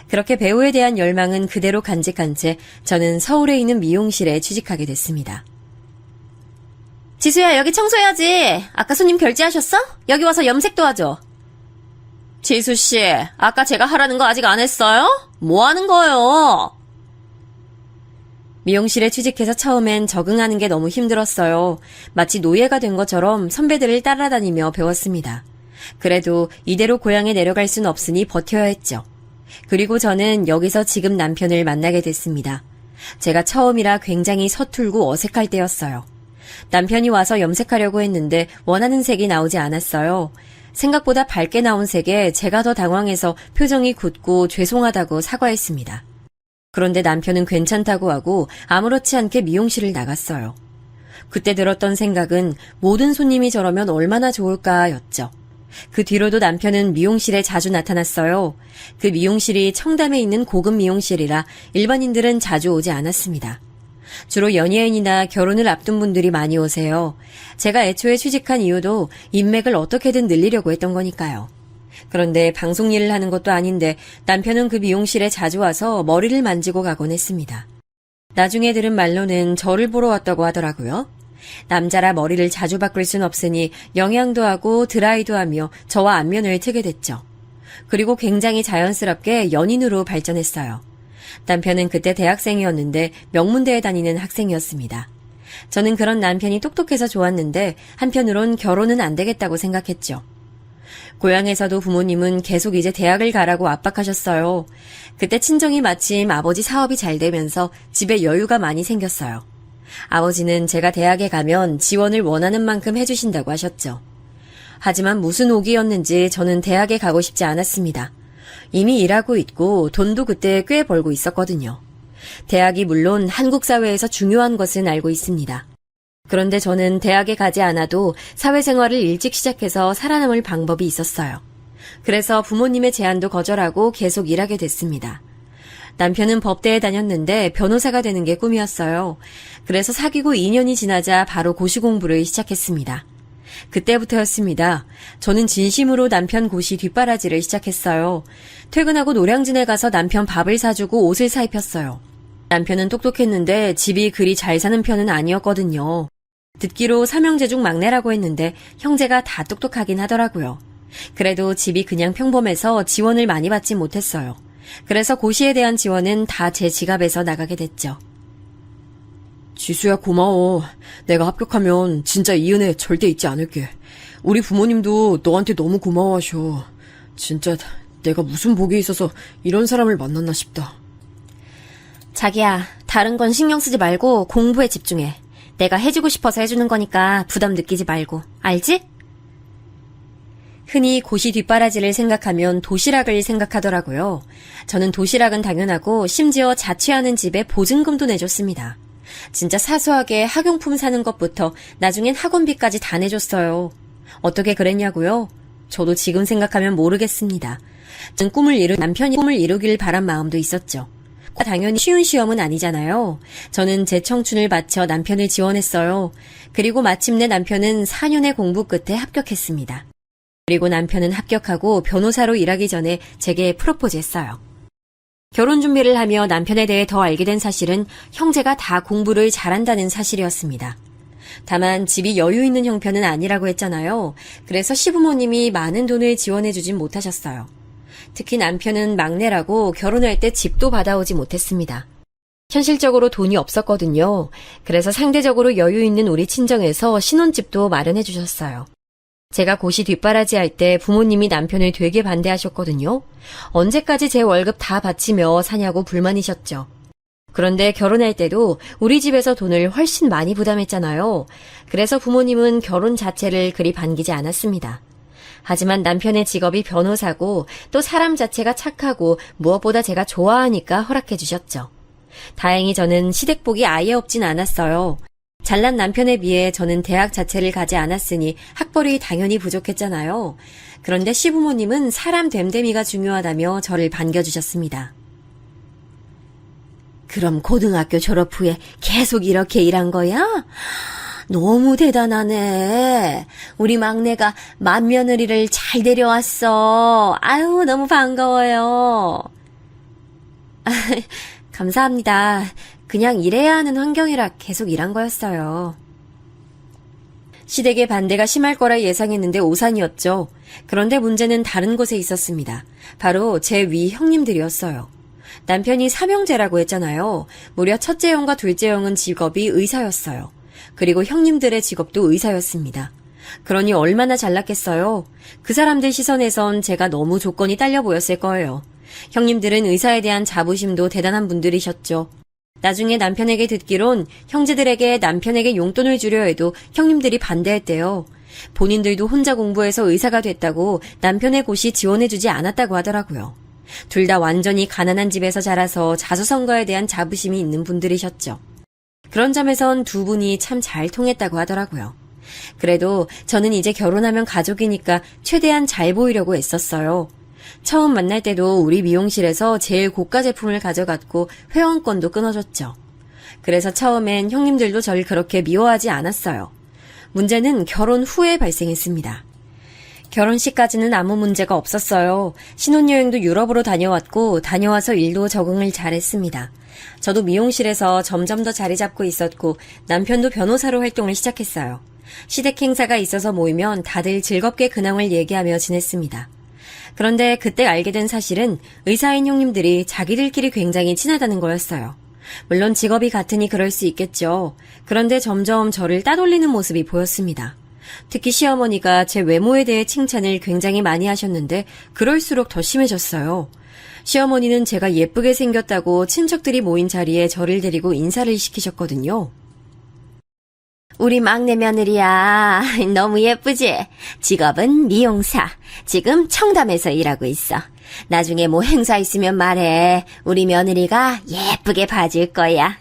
그렇게 배우에 대한 열망은 그대로 간직한 채 저는 서울에 있는 미용실에 취직하게 됐습니다. 지수야, 여기 청소해야지. 아까 손님 결제하셨어? 여기 와서 염색 도와줘. 지수씨, 아까 제가 하라는 거 아직 안 했어요? 뭐 하는 거예요? 미용실에 취직해서 처음엔 적응하는 게 너무 힘들었어요. 마치 노예가 된 것처럼 선배들을 따라다니며 배웠습니다. 그래도 이대로 고향에 내려갈 순 없으니 버텨야 했죠. 그리고 저는 여기서 지금 남편을 만나게 됐습니다. 제가 처음이라 굉장히 서툴고 어색할 때였어요. 남편이 와서 염색하려고 했는데 원하는 색이 나오지 않았어요. 생각보다 밝게 나온 색에 제가 더 당황해서 표정이 굳고 죄송하다고 사과했습니다. 그런데 남편은 괜찮다고 하고 아무렇지 않게 미용실을 나갔어요. 그때 들었던 생각은 모든 손님이 저러면 얼마나 좋을까였죠. 그 뒤로도 남편은 미용실에 자주 나타났어요. 그 미용실이 청담에 있는 고급 미용실이라 일반인들은 자주 오지 않았습니다. 주로 연예인이나 결혼을 앞둔 분들이 많이 오세요. 제가 애초에 취직한 이유도 인맥을 어떻게든 늘리려고 했던 거니까요. 그런데 방송 일을 하는 것도 아닌데 남편은 그 미용실에 자주 와서 머리를 만지고 가곤 했습니다. 나중에 들은 말로는 저를 보러 왔다고 하더라고요. 남자라 머리를 자주 바꿀 순 없으니 영양도 하고 드라이도 하며 저와 안면을 트게 됐죠. 그리고 굉장히 자연스럽게 연인으로 발전했어요. 남편은 그때 대학생이었는데 명문대에 다니는 학생이었습니다. 저는 그런 남편이 똑똑해서 좋았는데 한편으론 결혼은 안 되겠다고 생각했죠. 고향에서도 부모님은 계속 이제 대학을 가라고 압박하셨어요. 그때 친정이 마침 아버지 사업이 잘 되면서 집에 여유가 많이 생겼어요. 아버지는 제가 대학에 가면 지원을 원하는 만큼 해주신다고 하셨죠. 하지만 무슨 오기였는지 저는 대학에 가고 싶지 않았습니다. 이미 일하고 있고 돈도 그때 꽤 벌고 있었거든요. 대학이 물론 한국 사회에서 중요한 것은 알고 있습니다. 그런데 저는 대학에 가지 않아도 사회생활을 일찍 시작해서 살아남을 방법이 있었어요. 그래서 부모님의 제안도 거절하고 계속 일하게 됐습니다. 남편은 법대에 다녔는데 변호사가 되는 게 꿈이었어요. 그래서 사귀고 2년이 지나자 바로 고시 공부를 시작했습니다. 그때부터였습니다. 저는 진심으로 남편 고시 뒷바라지를 시작했어요. 퇴근하고 노량진에 가서 남편 밥을 사주고 옷을 사입혔어요. 남편은 똑똑했는데 집이 그리 잘 사는 편은 아니었거든요. 듣기로 삼형제 중 막내라고 했는데 형제가 다 똑똑하긴 하더라고요. 그래도 집이 그냥 평범해서 지원을 많이 받지 못했어요. 그래서 고시에 대한 지원은 다 제 지갑에서 나가게 됐죠. 지수야, 고마워. 내가 합격하면 진짜 이 은혜 절대 잊지 않을게. 우리 부모님도 너한테 너무 고마워하셔. 진짜 내가 무슨 복이 있어서 이런 사람을 만났나 싶다. 자기야, 다른 건 신경 쓰지 말고 공부에 집중해. 내가 해주고 싶어서 해주는 거니까 부담 느끼지 말고. 알지? 흔히 고시 뒷바라지를 생각하면 도시락을 생각하더라고요. 저는 도시락은 당연하고 심지어 자취하는 집에 보증금도 내줬습니다. 진짜 사소하게 학용품 사는 것부터 나중엔 학원비까지 다 내줬어요. 어떻게 그랬냐고요? 저도 지금 생각하면 모르겠습니다. 전 남편이 꿈을 이루길 바란 마음도 있었죠. 당연히 쉬운 시험은 아니잖아요. 저는 제 청춘을 바쳐 남편을 지원했어요. 그리고 마침내 남편은 4년의 공부 끝에 합격했습니다. 그리고 남편은 합격하고 변호사로 일하기 전에 제게 프로포즈했어요. 결혼 준비를 하며 남편에 대해 더 알게 된 사실은 형제가 다 공부를 잘한다는 사실이었습니다. 다만 집이 여유 있는 형편은 아니라고 했잖아요. 그래서 시부모님이 많은 돈을 지원해주진 못하셨어요. 특히 남편은 막내라고 결혼할 때 집도 받아오지 못했습니다. 현실적으로 돈이 없었거든요. 그래서 상대적으로 여유 있는 우리 친정에서 신혼집도 마련해 주셨어요. 제가 고시 뒷바라지 할 때 부모님이 남편을 되게 반대하셨거든요. 언제까지 제 월급 다 바치며 사냐고 불만이셨죠. 그런데 결혼할 때도 우리 집에서 돈을 훨씬 많이 부담했잖아요. 그래서 부모님은 결혼 자체를 그리 반기지 않았습니다. 하지만 남편의 직업이 변호사고 또 사람 자체가 착하고 무엇보다 제가 좋아하니까 허락해 주셨죠. 다행히 저는 시댁복이 아예 없진 않았어요. 잘난 남편에 비해 저는 대학 자체를 가지 않았으니 학벌이 당연히 부족했잖아요. 그런데 시부모님은 사람 됨됨이가 중요하다며 저를 반겨주셨습니다. 그럼 고등학교 졸업 후에 계속 이렇게 일한 거야? 너무 대단하네. 우리 막내가 맏며느리를 잘 데려왔어. 아유, 너무 반가워요. 감사합니다. 그냥 일해야 하는 환경이라 계속 일한 거였어요. 시댁의 반대가 심할 거라 예상했는데 오산이었죠. 그런데 문제는 다른 곳에 있었습니다. 바로 제 위 형님들이었어요. 남편이 삼형제라고 했잖아요. 무려 첫째 형과 둘째 형은 직업이 의사였어요. 그리고 형님들의 직업도 의사였습니다. 그러니 얼마나 잘났겠어요. 그 사람들 시선에선 제가 너무 조건이 딸려 보였을 거예요. 형님들은 의사에 대한 자부심도 대단한 분들이셨죠. 나중에 남편에게 듣기론 형제들에게 남편에게 용돈을 주려 해도 형님들이 반대했대요. 본인들도 혼자 공부해서 의사가 됐다고 남편의 고시 지원해주지 않았다고 하더라고요. 둘 다 완전히 가난한 집에서 자라서 자수성가에 대한 자부심이 있는 분들이셨죠. 그런 점에선 두 분이 참 잘 통했다고 하더라고요. 그래도 저는 이제 결혼하면 가족이니까 최대한 잘 보이려고 애썼어요. 처음 만날 때도 우리 미용실에서 제일 고가 제품을 가져갔고 회원권도 끊어줬죠. 그래서 처음엔 형님들도 절 그렇게 미워하지 않았어요. 문제는 결혼 후에 발생했습니다. 결혼식까지는 아무 문제가 없었어요. 신혼여행도 유럽으로 다녀왔고 다녀와서 일도 적응을 잘했습니다. 저도 미용실에서 점점 더 자리 잡고 있었고 남편도 변호사로 활동을 시작했어요. 시댁 행사가 있어서 모이면 다들 즐겁게 근황을 얘기하며 지냈습니다. 그런데 그때 알게 된 사실은 의사인 형님들이 자기들끼리 굉장히 친하다는 거였어요. 물론 직업이 같으니 그럴 수 있겠죠. 그런데 점점 저를 따돌리는 모습이 보였습니다. 특히 시어머니가 제 외모에 대해 칭찬을 굉장히 많이 하셨는데 그럴수록 더 심해졌어요. 시어머니는 제가 예쁘게 생겼다고 친척들이 모인 자리에 저를 데리고 인사를 시키셨거든요. 우리 막내 며느리야. 너무 예쁘지? 직업은 미용사. 지금 청담에서 일하고 있어. 나중에 뭐 행사 있으면 말해. 우리 며느리가 예쁘게 봐줄 거야.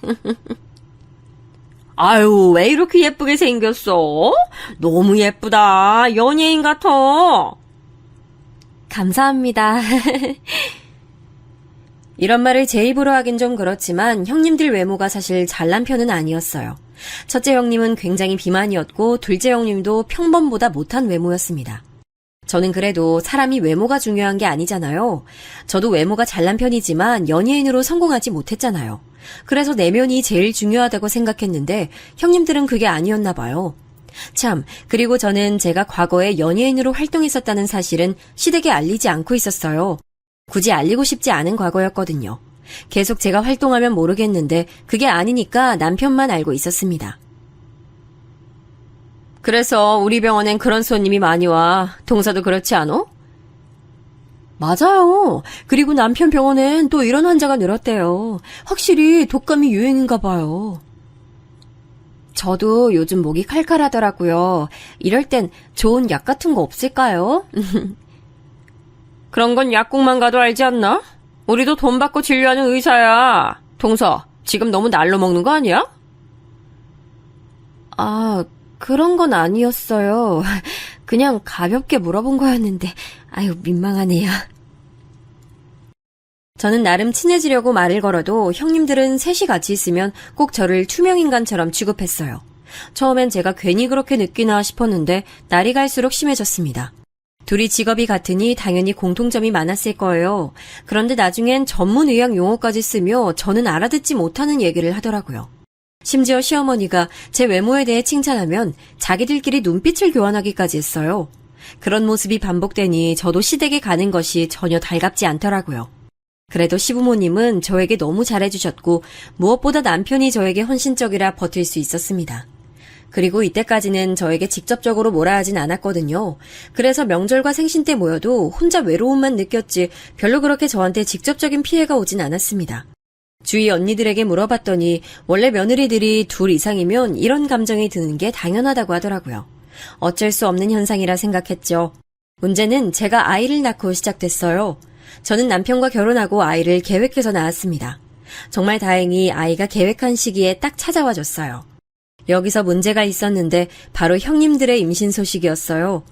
아유, 왜 이렇게 예쁘게 생겼어? 너무 예쁘다. 연예인 같아. 감사합니다. 이런 말을 제 입으로 하긴 좀 그렇지만 형님들 외모가 사실 잘난 편은 아니었어요. 첫째 형님은 굉장히 비만이었고 둘째 형님도 평범보다 못한 외모였습니다. 저는 그래도 사람이 외모가 중요한 게 아니잖아요. 저도 외모가 잘난 편이지만 연예인으로 성공하지 못했잖아요. 그래서 내면이 제일 중요하다고 생각했는데 형님들은 그게 아니었나 봐요. 참, 그리고 저는 제가 과거에 연예인으로 활동했었다는 사실은 시댁에 알리지 않고 있었어요. 굳이 알리고 싶지 않은 과거였거든요. 계속 제가 활동하면 모르겠는데 그게 아니니까 남편만 알고 있었습니다. 그래서 우리 병원엔 그런 손님이 많이 와. 동서도 그렇지 않아? 맞아요. 그리고 남편 병원엔 또 이런 환자가 늘었대요. 확실히 독감이 유행인가 봐요. 저도 요즘 목이 칼칼하더라고요. 이럴 땐 좋은 약 같은 거 없을까요? 그런 건 약국만 가도 알지 않나? 우리도 돈 받고 진료하는 의사야. 동서, 지금 너무 날로 먹는 거 아니야? 아, 그런 건 아니었어요. 그냥 가볍게 물어본 거였는데, 아유, 민망하네요. 저는 나름 친해지려고 말을 걸어도 형님들은 셋이 같이 있으면 꼭 저를 투명인간처럼 취급했어요. 처음엔 제가 괜히 그렇게 느끼나 싶었는데 날이 갈수록 심해졌습니다. 둘이 직업이 같으니 당연히 공통점이 많았을 거예요. 그런데 나중엔 전문 의학 용어까지 쓰며 저는 알아듣지 못하는 얘기를 하더라고요. 심지어 시어머니가 제 외모에 대해 칭찬하면 자기들끼리 눈빛을 교환하기까지 했어요. 그런 모습이 반복되니 저도 시댁에 가는 것이 전혀 달갑지 않더라고요. 그래도 시부모님은 저에게 너무 잘해주셨고 무엇보다 남편이 저에게 헌신적이라 버틸 수 있었습니다. 그리고 이때까지는 저에게 직접적으로 뭐라 하진 않았거든요. 그래서 명절과 생신 때 모여도 혼자 외로움만 느꼈지 별로 그렇게 저한테 직접적인 피해가 오진 않았습니다. 주위 언니들에게 물어봤더니 원래 며느리들이 둘 이상이면 이런 감정이 드는 게 당연하다고 하더라고요. 어쩔 수 없는 현상이라 생각했죠. 문제는 제가 아이를 낳고 시작됐어요. 저는 남편과 결혼하고 아이를 계획해서 낳았습니다. 정말 다행히 아이가 계획한 시기에 딱 찾아와줬어요. 여기서 문제가 있었는데 바로 형님들의 임신 소식이었어요.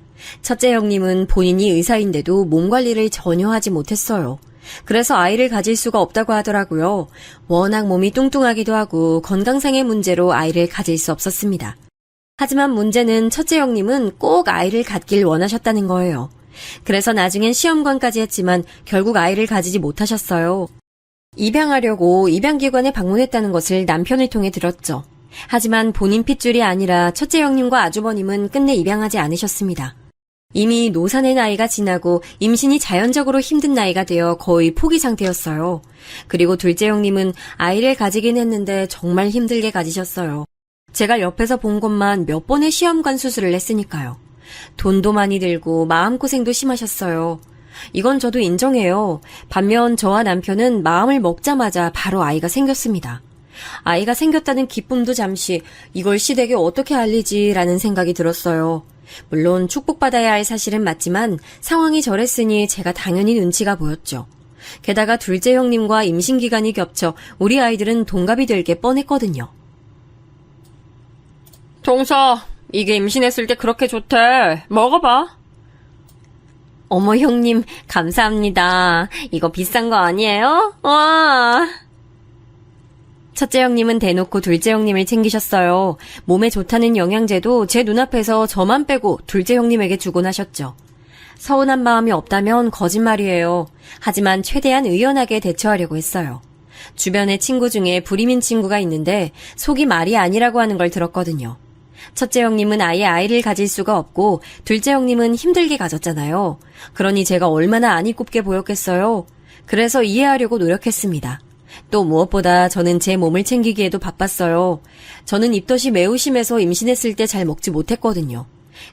첫째 형님은 본인이 의사인데도 몸 관리를 전혀 하지 못했어요. 그래서 아이를 가질 수가 없다고 하더라고요. 워낙 몸이 뚱뚱하기도 하고 건강상의 문제로 아이를 가질 수 없었습니다. 하지만 문제는 첫째 형님은 꼭 아이를 갖길 원하셨다는 거예요. 그래서 나중엔 시험관까지 했지만 결국 아이를 가지지 못하셨어요. 입양하려고 입양기관에 방문했다는 것을 남편을 통해 들었죠. 하지만 본인 핏줄이 아니라 첫째 형님과 아주버님은 끝내 입양하지 않으셨습니다. 이미 노산의 나이가 지나고 임신이 자연적으로 힘든 나이가 되어 거의 포기 상태였어요. 그리고 둘째 형님은 아이를 가지긴 했는데 정말 힘들게 가지셨어요. 제가 옆에서 본 것만 몇 번의 시험관 수술을 했으니까요. 돈도 많이 들고 마음고생도 심하셨어요. 이건 저도 인정해요. 반면 저와 남편은 마음을 먹자마자 바로 아이가 생겼습니다. 아이가 생겼다는 기쁨도 잠시 이걸 시댁에 어떻게 알리지라는 생각이 들었어요. 물론 축복받아야 할 사실은 맞지만 상황이 저랬으니 제가 당연히 눈치가 보였죠. 게다가 둘째 형님과 임신기간이 겹쳐 우리 아이들은 동갑이 될 게 뻔했거든요. 동서, 이게 임신했을 때 그렇게 좋대. 먹어봐. 어머, 형님, 감사합니다. 이거 비싼 거 아니에요? 와. 첫째 형님은 대놓고 둘째 형님을 챙기셨어요. 몸에 좋다는 영양제도 제 눈앞에서 저만 빼고 둘째 형님에게 주곤 하셨죠. 서운한 마음이 없다면 거짓말이에요. 하지만 최대한 의연하게 대처하려고 했어요. 주변에 친구 중에 불임인 친구가 있는데 속이 말이 아니라고 하는 걸 들었거든요. 첫째 형님은 아예 아이를 가질 수가 없고 둘째 형님은 힘들게 가졌잖아요. 그러니 제가 얼마나 안이 굽게 보였겠어요. 그래서 이해하려고 노력했습니다. 또 무엇보다 저는 제 몸을 챙기기에도 바빴어요. 저는 입덧이 매우 심해서 임신했을 때 잘 먹지 못했거든요.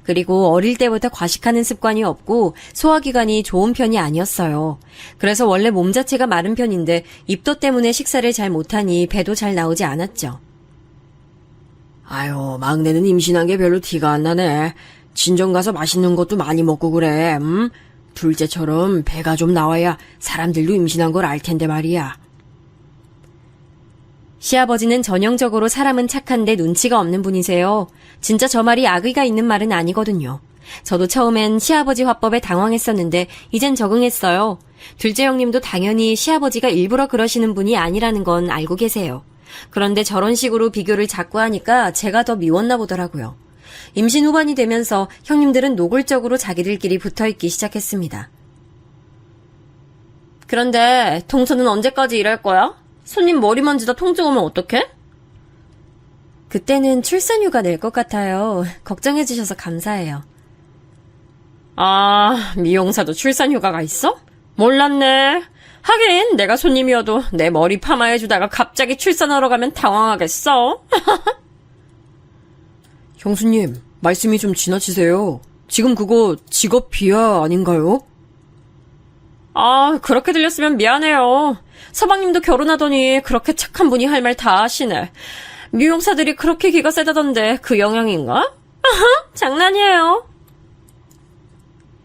그리고 어릴 때부터 과식하는 습관이 없고 소화기관이 좋은 편이 아니었어요. 그래서 원래 몸 자체가 마른 편인데 입덧 때문에 식사를 잘 못하니 배도 잘 나오지 않았죠. 아유, 막내는 임신한 게 별로 티가 안 나네. 친정 가서 맛있는 것도 많이 먹고 그래. 둘째처럼 배가 좀 나와야 사람들도 임신한 걸 알 텐데 말이야. 시아버지는 전형적으로 사람은 착한데 눈치가 없는 분이세요. 진짜 저 말이 악의가 있는 말은 아니거든요. 저도 처음엔 시아버지 화법에 당황했었는데 이젠 적응했어요. 둘째 형님도 당연히 시아버지가 일부러 그러시는 분이 아니라는 건 알고 계세요. 그런데 저런 식으로 비교를 자꾸 하니까 제가 더 미웠나 보더라고요. 임신 후반이 되면서 형님들은 노골적으로 자기들끼리 붙어있기 시작했습니다. 그런데 동서는 언제까지 일할 거야? 손님 머리 만지다 통증 오면 어떡해? 그때는 출산휴가 낼 것 같아요. 걱정해주셔서 감사해요. 아, 미용사도 출산휴가가 있어? 몰랐네. 하긴 내가 손님이어도 내 머리 파마해주다가 갑자기 출산하러 가면 당황하겠어. 형수님, 말씀이 좀 지나치세요. 지금 그거 직업 비하 아닌가요? 아, 그렇게 들렸으면 미안해요. 서방님도 결혼하더니 그렇게 착한 분이 할 말 다 하시네. 미용사들이 그렇게 기가 세다던데 그 영향인가? 장난이에요.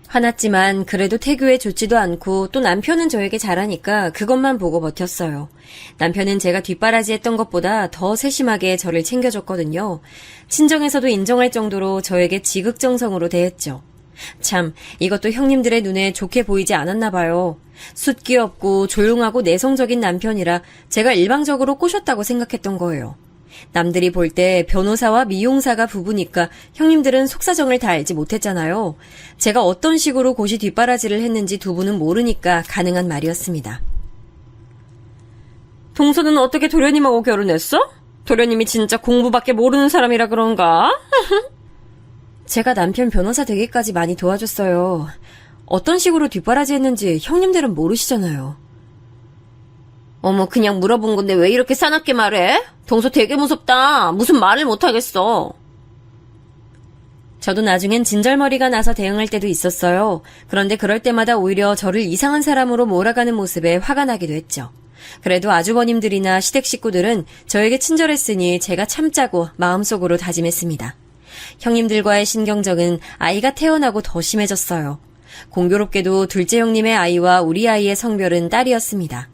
화났지만 그래도 태교에 좋지도 않고 또 남편은 저에게 잘하니까 그것만 보고 버텼어요. 남편은 제가 뒷바라지 했던 것보다 더 세심하게 저를 챙겨줬거든요. 친정에서도 인정할 정도로 저에게 지극정성으로 대했죠. 참, 이것도 형님들의 눈에 좋게 보이지 않았나 봐요. 숫기 없고 조용하고 내성적인 남편이라 제가 일방적으로 꼬셨다고 생각했던 거예요. 남들이 볼 때 변호사와 미용사가 부부니까 형님들은 속사정을 다 알지 못했잖아요. 제가 어떤 식으로 고시 뒷바라지를 했는지 두 분은 모르니까 가능한 말이었습니다. 동서는 어떻게 도련님하고 결혼했어? 도련님이 진짜 공부밖에 모르는 사람이라 그런가? 제가 남편 변호사 되기까지 많이 도와줬어요. 어떤 식으로 뒷바라지 했는지 형님들은 모르시잖아요. 어머, 그냥 물어본 건데 왜 이렇게 싸납게 말해? 동서 되게 무섭다. 무슨 말을 못하겠어. 저도 나중엔 진절머리가 나서 대응할 때도 있었어요. 그런데 그럴 때마다 오히려 저를 이상한 사람으로 몰아가는 모습에 화가 나기도 했죠. 그래도 아주버님들이나 시댁 식구들은 저에게 친절했으니 제가 참자고 마음속으로 다짐했습니다. 형님들과의 신경전은 아이가 태어나고 더 심해졌어요. 공교롭게도 둘째 형님의 아이와 우리 아이의 성별은 딸이었습니다.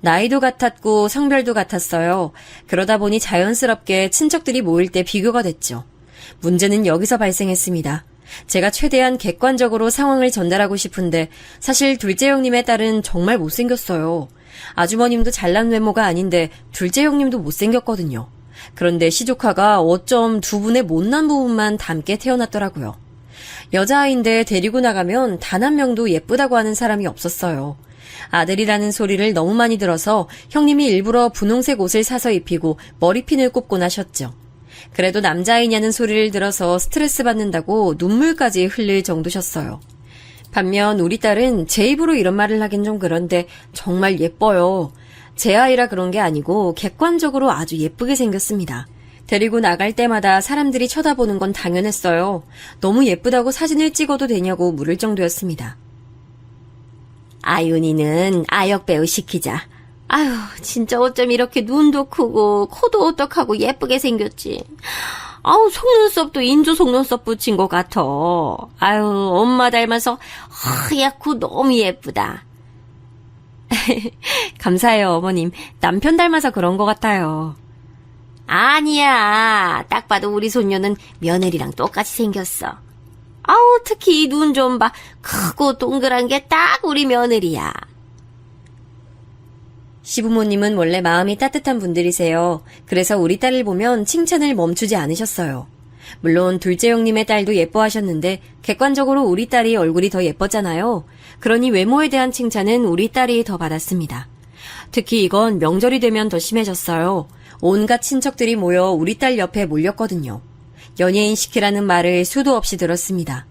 나이도 같았고 성별도 같았어요. 그러다 보니 자연스럽게 친척들이 모일 때 비교가 됐죠. 문제는 여기서 발생했습니다. 제가 최대한 객관적으로 상황을 전달하고 싶은데 사실 둘째 형님의 딸은 정말 못생겼어요. 아주머님도 잘난 외모가 아닌데 둘째 형님도 못생겼거든요. 그런데 시조카가 어쩜 두 분의 못난 부분만 닮게 태어났더라고요. 여자아이인데 데리고 나가면 단 한 명도 예쁘다고 하는 사람이 없었어요. 아들이라는 소리를 너무 많이 들어서 형님이 일부러 분홍색 옷을 사서 입히고 머리핀을 꼽곤 하셨죠. 그래도 남자아이냐는 소리를 들어서 스트레스 받는다고 눈물까지 흘릴 정도셨어요. 반면 우리 딸은 제 입으로 이런 말을 하긴 좀 그런데 정말 예뻐요. 제 아이라 그런 게 아니고 객관적으로 아주 예쁘게 생겼습니다. 데리고 나갈 때마다 사람들이 쳐다보는 건 당연했어요. 너무 예쁘다고 사진을 찍어도 되냐고 물을 정도였습니다. 아윤이는 아역배우 시키자. 아유, 진짜 어쩜 이렇게 눈도 크고 코도 오똑하고 예쁘게 생겼지. 아우, 속눈썹도 인조 속눈썹 붙인 것 같아. 아유, 엄마 닮아서 하얗고 너무 예쁘다. 감사해요, 어머님. 남편 닮아서 그런 것 같아요. 아니야. 딱 봐도 우리 손녀는 며느리랑 똑같이 생겼어. 아우, 특히 이 눈 좀 봐. 크고 동그란 게 딱 우리 며느리야. 시부모님은 원래 마음이 따뜻한 분들이세요. 그래서 우리 딸을 보면 칭찬을 멈추지 않으셨어요. 물론 둘째 형님의 딸도 예뻐하셨는데 객관적으로 우리 딸이 얼굴이 더 예뻤잖아요. 그러니 외모에 대한 칭찬은 우리 딸이 더 받았습니다. 특히 이건 명절이 되면 더 심해졌어요. 온갖 친척들이 모여 우리 딸 옆에 몰렸거든요. 연예인 시키라는 말을 수도 없이 들었습니다.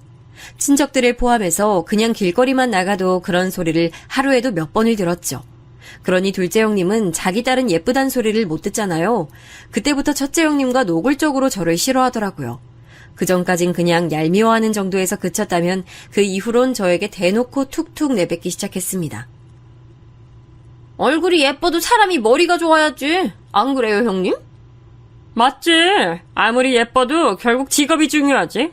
친척들을 포함해서 그냥 길거리만 나가도 그런 소리를 하루에도 몇 번을 들었죠. 그러니 둘째 형님은 자기 딸은 예쁘단 소리를 못 듣잖아요. 그때부터 첫째 형님과 노골적으로 저를 싫어하더라고요. 그전까진 그냥 얄미워하는 정도에서 그쳤다면 그 이후론 저에게 대놓고 툭툭 내뱉기 시작했습니다. 얼굴이 예뻐도 사람이 머리가 좋아야지. 안 그래요, 형님? 맞지? 아무리 예뻐도 결국 직업이 중요하지.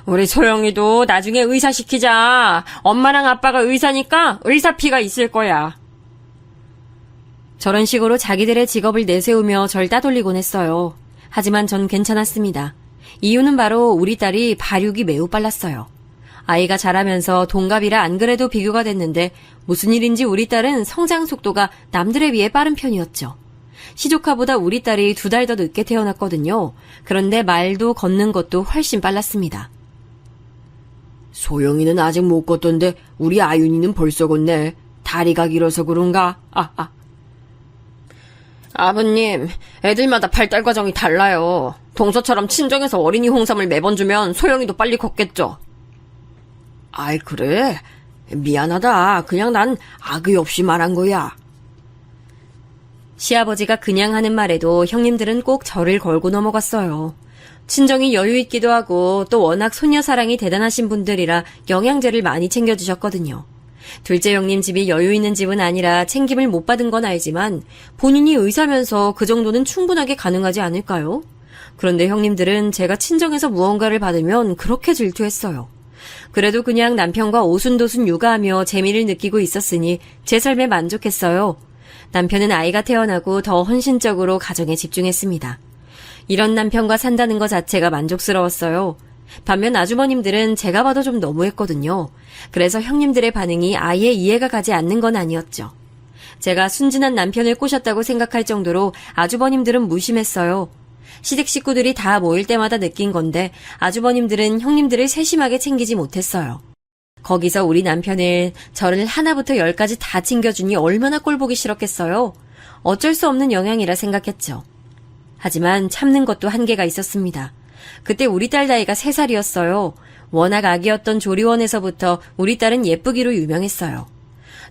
우리 소영이도 나중에 의사 시키자. 엄마랑 아빠가 의사니까 의사피가 있을 거야. 저런 식으로 자기들의 직업을 내세우며 절 따돌리곤 했어요. 하지만 전 괜찮았습니다. 이유는 바로 우리 딸이 발육이 매우 빨랐어요. 아이가 자라면서 동갑이라 안 그래도 비교가 됐는데 무슨 일인지 우리 딸은 성장 속도가 남들에 비해 빠른 편이었죠. 시조카보다 우리 딸이 2달 더 늦게 태어났거든요. 그런데 말도 걷는 것도 훨씬 빨랐습니다. 소영이는 아직 못 걷던데 우리 아윤이는 벌써 걷네. 다리가 길어서 그런가? 아버님, 애들마다 발달 과정이 달라요. 동서처럼 친정에서 어린이 홍삼을 매번 주면 소영이도 빨리 걷겠죠. 아이, 그래? 미안하다. 그냥 난 악의 없이 말한 거야. 시아버지가 그냥 하는 말에도 형님들은 꼭 저를 걸고 넘어갔어요. 친정이 여유 있기도 하고 또 워낙 손녀 사랑이 대단하신 분들이라 영양제를 많이 챙겨주셨거든요. 둘째 형님 집이 여유 있는 집은 아니라 챙김을 못 받은 건 알지만 본인이 의사면서 그 정도는 충분하게 가능하지 않을까요? 그런데 형님들은 제가 친정에서 무언가를 받으면 그렇게 질투했어요. 그래도 그냥 남편과 오순도순 육아하며 재미를 느끼고 있었으니 제 삶에 만족했어요. 남편은 아이가 태어나고 더 헌신적으로 가정에 집중했습니다. 이런 남편과 산다는 것 자체가 만족스러웠어요. 반면 아주버님들은 제가 봐도 좀 너무했거든요. 그래서 형님들의 반응이 아예 이해가 가지 않는 건 아니었죠. 제가 순진한 남편을 꼬셨다고 생각할 정도로 아주버님들은 무심했어요. 시댁 식구들이 다 모일 때마다 느낀 건데 아주버님들은 형님들을 세심하게 챙기지 못했어요. 거기서 우리 남편은 저를 하나부터 10까지 다 챙겨주니 얼마나 꼴보기 싫었겠어요. 어쩔 수 없는 영향이라 생각했죠. 하지만 참는 것도 한계가 있었습니다. 그때 우리 딸 나이가 3살이었어요. 워낙 아기였던 조리원에서부터 우리 딸은 예쁘기로 유명했어요.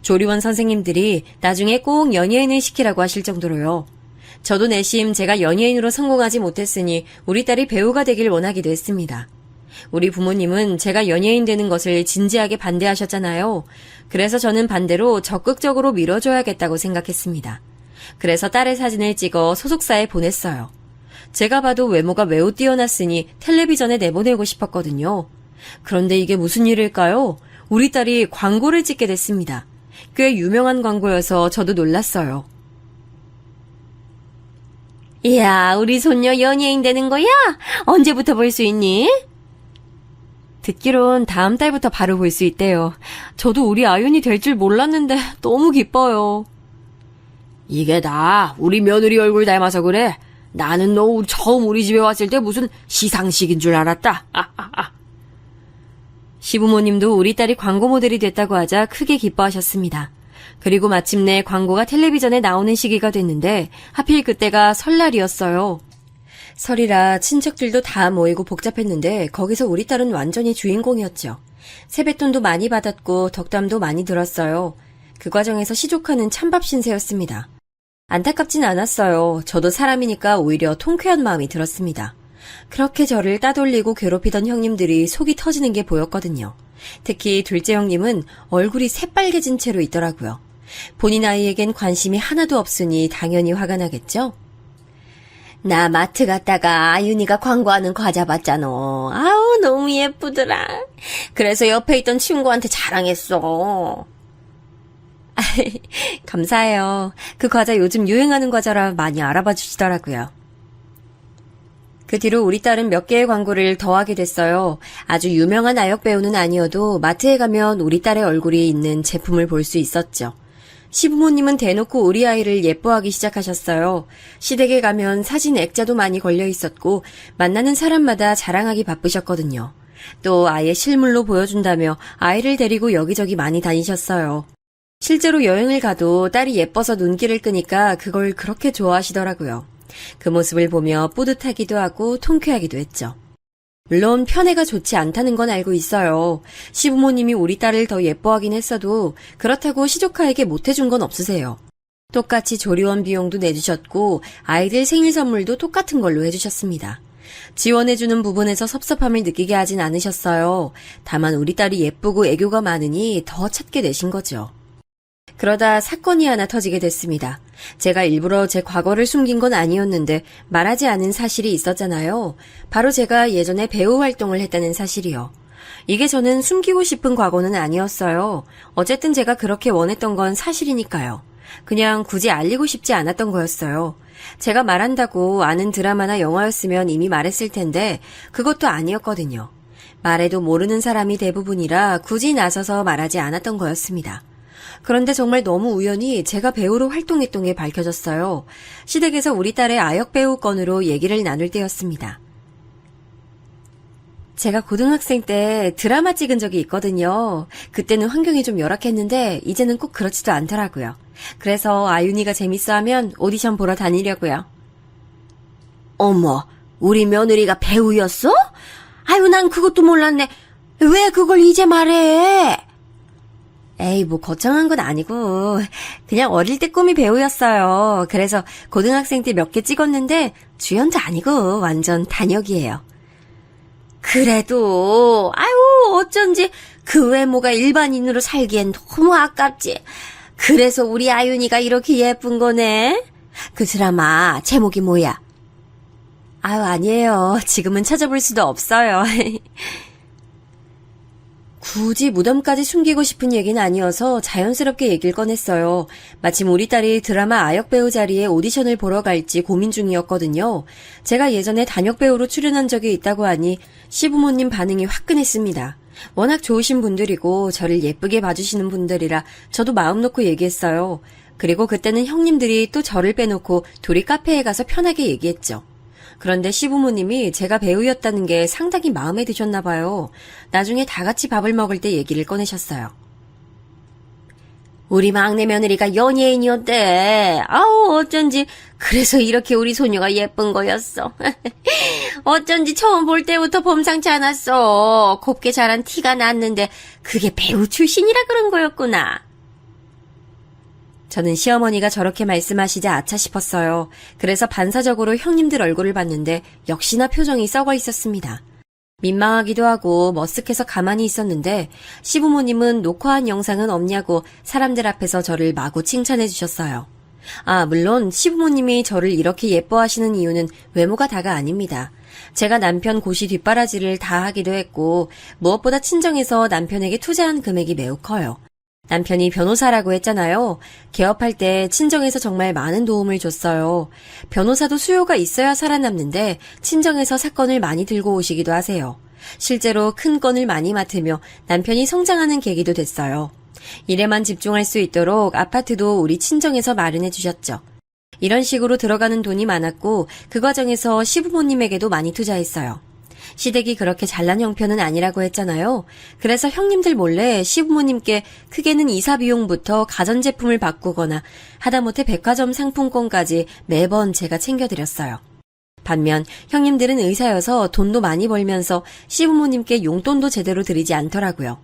조리원 선생님들이 나중에 꼭 연예인을 시키라고 하실 정도로요. 저도 내심 제가 연예인으로 성공하지 못했으니 우리 딸이 배우가 되길 원하기도 했습니다. 우리 부모님은 제가 연예인 되는 것을 진지하게 반대하셨잖아요. 그래서 저는 반대로 적극적으로 밀어줘야겠다고 생각했습니다. 그래서 딸의 사진을 찍어 소속사에 보냈어요. 제가 봐도 외모가 매우 뛰어났으니 텔레비전에 내보내고 싶었거든요. 그런데 이게 무슨 일일까요? 우리 딸이 광고를 찍게 됐습니다. 꽤 유명한 광고여서 저도 놀랐어요. 이야, 우리 손녀 연예인 되는 거야? 언제부터 볼 수 있니? 듣기론 다음 달부터 바로 볼 수 있대요. 저도 우리 아윤이 될 줄 몰랐는데 너무 기뻐요. 이게 다 우리 며느리 얼굴 닮아서 그래. 나는 너 처음 우리 집에 왔을 때 무슨 시상식인 줄 알았다. 시부모님도 우리 딸이 광고 모델이 됐다고 하자 크게 기뻐하셨습니다. 그리고 마침내 광고가 텔레비전에 나오는 시기가 됐는데 하필 그때가 설날이었어요. 설이라 친척들도 다 모이고 복잡했는데 거기서 우리 딸은 완전히 주인공이었죠. 세뱃돈도 많이 받았고 덕담도 많이 들었어요. 그 과정에서 시조카는 찬밥 신세였습니다. 안타깝진 않았어요. 저도 사람이니까 오히려 통쾌한 마음이 들었습니다. 그렇게 저를 따돌리고 괴롭히던 형님들이 속이 터지는 게 보였거든요. 특히 둘째 형님은 얼굴이 새빨개진 채로 있더라고요. 본인 아이에겐 관심이 하나도 없으니 당연히 화가 나겠죠? 나 마트 갔다가 아윤이가 광고하는 과자 봤잖아. 아우, 너무 예쁘더라. 그래서 옆에 있던 친구한테 자랑했어. 감사해요. 그 과자 요즘 유행하는 과자라 많이 알아봐 주시더라고요. 그 뒤로 우리 딸은 몇 개의 광고를 더 하게 됐어요. 아주 유명한 아역 배우는 아니어도 마트에 가면 우리 딸의 얼굴이 있는 제품을 볼 수 있었죠. 시부모님은 대놓고 우리 아이를 예뻐하기 시작하셨어요. 시댁에 가면 사진 액자도 많이 걸려 있었고 만나는 사람마다 자랑하기 바쁘셨거든요. 또 아예 실물로 보여준다며 아이를 데리고 여기저기 많이 다니셨어요. 실제로 여행을 가도 딸이 예뻐서 눈길을 끄니까 그걸 그렇게 좋아하시더라고요. 그 모습을 보며 뿌듯하기도 하고 통쾌하기도 했죠. 물론 편애가 좋지 않다는 건 알고 있어요. 시부모님이 우리 딸을 더 예뻐하긴 했어도 그렇다고 시조카에게 못해준 건 없으세요. 똑같이 조리원 비용도 내주셨고 아이들 생일 선물도 똑같은 걸로 해주셨습니다. 지원해주는 부분에서 섭섭함을 느끼게 하진 않으셨어요. 다만 우리 딸이 예쁘고 애교가 많으니 더 찾게 되신 거죠. 그러다 사건이 하나 터지게 됐습니다. 제가 일부러 제 과거를 숨긴 건 아니었는데 말하지 않은 사실이 있었잖아요. 바로 제가 예전에 배우 활동을 했다는 사실이요. 이게 저는 숨기고 싶은 과거는 아니었어요. 어쨌든 제가 그렇게 원했던 건 사실이니까요. 그냥 굳이 알리고 싶지 않았던 거였어요. 제가 말한다고 아는 드라마나 영화였으면 이미 말했을 텐데 그것도 아니었거든요. 말해도 모르는 사람이 대부분이라 굳이 나서서 말하지 않았던 거였습니다. 그런데 정말 너무 우연히 제가 배우로 활동했던 게 밝혀졌어요. 시댁에서 우리 딸의 아역 배우 건으로 얘기를 나눌 때였습니다. 제가 고등학생 때 드라마 찍은 적이 있거든요. 그때는 환경이 좀 열악했는데 이제는 꼭 그렇지도 않더라고요. 그래서 아윤이가 재밌어하면 오디션 보러 다니려고요. 어머, 우리 며느리가 배우였어? 아유, 난 그것도 몰랐네. 왜 그걸 이제 말해? 에이, 뭐 거창한 건 아니고 그냥 어릴 때 꿈이 배우였어요. 그래서 고등학생 때 몇 개 찍었는데 주연도 아니고 완전 단역이에요. 그래도 아유, 어쩐지 그 외모가 일반인으로 살기엔 너무 아깝지. 그래서 우리 아윤이가 이렇게 예쁜 거네. 그 드라마 제목이 뭐야? 아유, 아니에요. 지금은 찾아볼 수도 없어요. 굳이 무덤까지 숨기고 싶은 얘기는 아니어서 자연스럽게 얘기를 꺼냈어요. 마침 우리 딸이 드라마 아역 배우 자리에 오디션을 보러 갈지 고민 중이었거든요. 제가 예전에 단역 배우로 출연한 적이 있다고 하니 시부모님 반응이 화끈했습니다. 워낙 좋으신 분들이고 저를 예쁘게 봐주시는 분들이라 저도 마음 놓고 얘기했어요. 그리고 그때는 형님들이 또 저를 빼놓고 둘이 카페에 가서 편하게 얘기했죠. 그런데 시부모님이 제가 배우였다는 게 상당히 마음에 드셨나 봐요. 나중에 다 같이 밥을 먹을 때 얘기를 꺼내셨어요. 우리 막내 며느리가 연예인이었대. 아우, 어쩐지 그래서 이렇게 우리 소녀가 예쁜 거였어. 어쩐지 처음 볼 때부터 범상치 않았어. 곱게 자란 티가 났는데 그게 배우 출신이라 그런 거였구나. 저는 시어머니가 저렇게 말씀하시자 아차 싶었어요. 그래서 반사적으로 형님들 얼굴을 봤는데 역시나 표정이 썩어 있었습니다. 민망하기도 하고 머쓱해서 가만히 있었는데 시부모님은 녹화한 영상은 없냐고 사람들 앞에서 저를 마구 칭찬해 주셨어요. 아, 물론 시부모님이 저를 이렇게 예뻐하시는 이유는 외모가 다가 아닙니다. 제가 남편 고시 뒷바라지를 다 하기도 했고 무엇보다 친정에서 남편에게 투자한 금액이 매우 커요. 남편이 변호사라고 했잖아요. 개업할 때 친정에서 정말 많은 도움을 줬어요. 변호사도 수요가 있어야 살아남는데 친정에서 사건을 많이 들고 오시기도 하세요. 실제로 큰 건을 많이 맡으며 남편이 성장하는 계기도 됐어요. 일에만 집중할 수 있도록 아파트도 우리 친정에서 마련해 주셨죠. 이런 식으로 들어가는 돈이 많았고 그 과정에서 시부모님에게도 많이 투자했어요. 시댁이 그렇게 잘난 형편은 아니라고 했잖아요. 그래서 형님들 몰래 시부모님께 크게는 이사 비용부터 가전제품을 바꾸거나 하다못해 백화점 상품권까지 매번 제가 챙겨드렸어요. 반면 형님들은 의사여서 돈도 많이 벌면서 시부모님께 용돈도 제대로 드리지 않더라고요.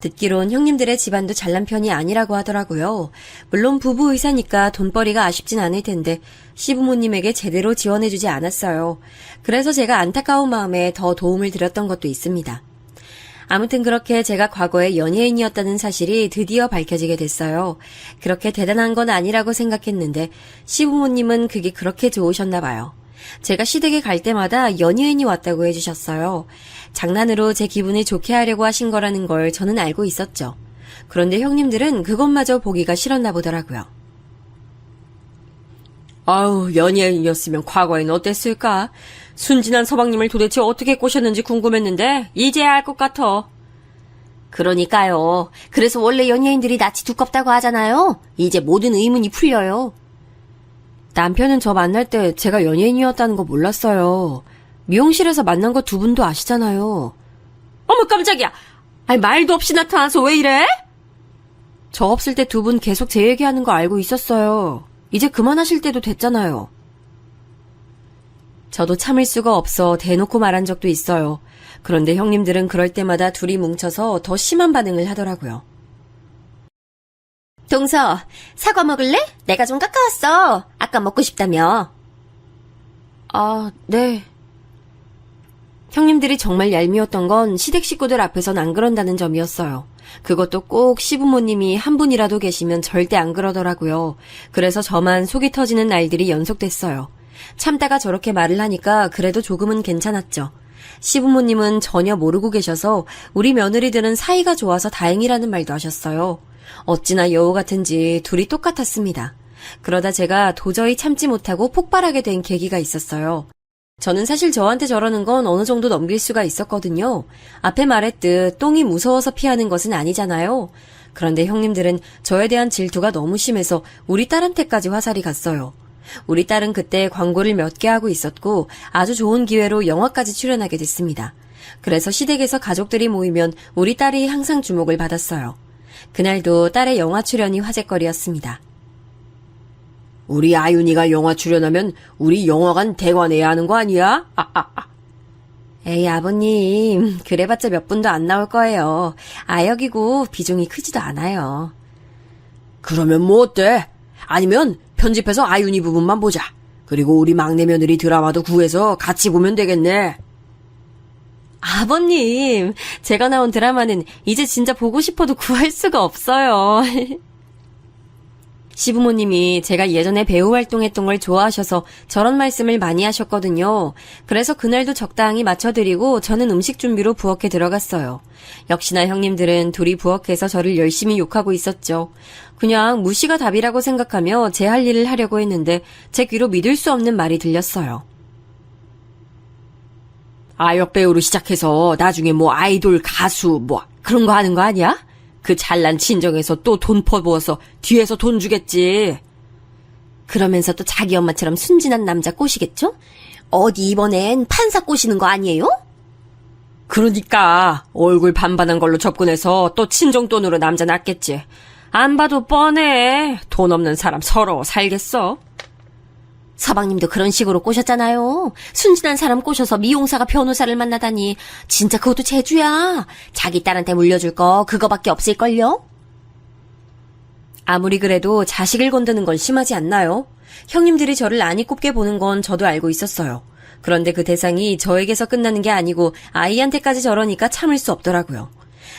듣기론 형님들의 집안도 잘난 편이 아니라고 하더라고요. 물론 부부 의사니까 돈벌이가 아쉽진 않을 텐데 시부모님에게 제대로 지원해주지 않았어요. 그래서 제가 안타까운 마음에 더 도움을 드렸던 것도 있습니다. 아무튼 그렇게 제가 과거에 연예인이었다는 사실이 드디어 밝혀지게 됐어요. 그렇게 대단한 건 아니라고 생각했는데 시부모님은 그게 그렇게 좋으셨나 봐요. 제가 시댁에 갈 때마다 연예인이 왔다고 해주셨어요. 장난으로 제 기분을 좋게 하려고 하신 거라는 걸 저는 알고 있었죠. 그런데 형님들은 그것마저 보기가 싫었나 보더라고요. 아우, 연예인이었으면 과거엔 어땠을까? 순진한 서방님을 도대체 어떻게 꼬셨는지 궁금했는데 이제야 알 것 같아. 그러니까요. 그래서 원래 연예인들이 낯이 두껍다고 하잖아요. 이제 모든 의문이 풀려요. 남편은 저 만날 때 제가 연예인이었다는 거 몰랐어요. 미용실에서 만난 거 두 분도 아시잖아요. 어머, 깜짝이야. 아니, 말도 없이 나타나서 왜 이래? 저 없을 때 두 분 계속 제 얘기하는 거 알고 있었어요. 이제 그만하실 때도 됐잖아요. 저도 참을 수가 없어 대놓고 말한 적도 있어요. 그런데 형님들은 그럴 때마다 둘이 뭉쳐서 더 심한 반응을 하더라고요. 동서, 사과 먹을래? 내가 좀 깎아왔어. 아까 먹고 싶다며. 아, 네. 형님들이 정말 얄미웠던 건 시댁 식구들 앞에선 안 그런다는 점이었어요. 그것도 꼭 시부모님이 한 분이라도 계시면 절대 안 그러더라고요. 그래서 저만 속이 터지는 날들이 연속됐어요. 참다가 저렇게 말을 하니까 그래도 조금은 괜찮았죠. 시부모님은 전혀 모르고 계셔서 우리 며느리들은 사이가 좋아서 다행이라는 말도 하셨어요. 어찌나 여우 같은지 둘이 똑같았습니다. 그러다 제가 도저히 참지 못하고 폭발하게 된 계기가 있었어요. 저는 사실 저한테 저러는 건 어느 정도 넘길 수가 있었거든요. 앞에 말했듯 똥이 무서워서 피하는 것은 아니잖아요. 그런데 형님들은 저에 대한 질투가 너무 심해서 우리 딸한테까지 화살이 갔어요. 우리 딸은 그때 광고를 몇 개 하고 있었고 아주 좋은 기회로 영화까지 출연하게 됐습니다. 그래서 시댁에서 가족들이 모이면 우리 딸이 항상 주목을 받았어요. 그날도 딸의 영화 출연이 화제거리였습니다. 우리 아윤이가 영화 출연하면 우리 영화관 대관해야 하는 거 아니야? 에이, 아버님, 그래봤자 몇 분도 안 나올 거예요. 아역이고 비중이 크지도 않아요. 그러면 뭐 어때? 아니면 편집해서 아윤이 부분만 보자. 그리고 우리 막내 며느리 드라마도 구해서 같이 보면 되겠네. 아버님, 제가 나온 드라마는 이제 진짜 보고 싶어도 구할 수가 없어요. 시부모님이 제가 예전에 배우 활동했던 걸 좋아하셔서 저런 말씀을 많이 하셨거든요. 그래서 그날도 적당히 맞춰드리고 저는 음식 준비로 부엌에 들어갔어요. 역시나 형님들은 둘이 부엌에서 저를 열심히 욕하고 있었죠. 그냥 무시가 답이라고 생각하며 제 할 일을 하려고 했는데 제 귀로 믿을 수 없는 말이 들렸어요. 아역 배우로 시작해서 나중에 뭐 아이돌 가수 뭐 그런 거 하는 거 아니야? 그 잘난 친정에서 또 돈 퍼부어서 뒤에서 돈 주겠지. 그러면서 또 자기 엄마처럼 순진한 남자 꼬시겠죠? 어디 이번엔 판사 꼬시는 거 아니에요? 그러니까 얼굴 반반한 걸로 접근해서 또 친정 돈으로 남자 낳겠지. 안 봐도 뻔해. 돈 없는 사람 서러워 살겠어. 서방님도 그런 식으로 꼬셨잖아요. 순진한 사람 꼬셔서 미용사가 변호사를 만나다니. 진짜 그것도 재주야. 자기 딸한테 물려줄 거 그거밖에 없을걸요? 아무리 그래도 자식을 건드는 건 심하지 않나요? 형님들이 저를 안이 꼽게 보는 건 저도 알고 있었어요. 그런데 그 대상이 저에게서 끝나는 게 아니고 아이한테까지 저러니까 참을 수 없더라고요.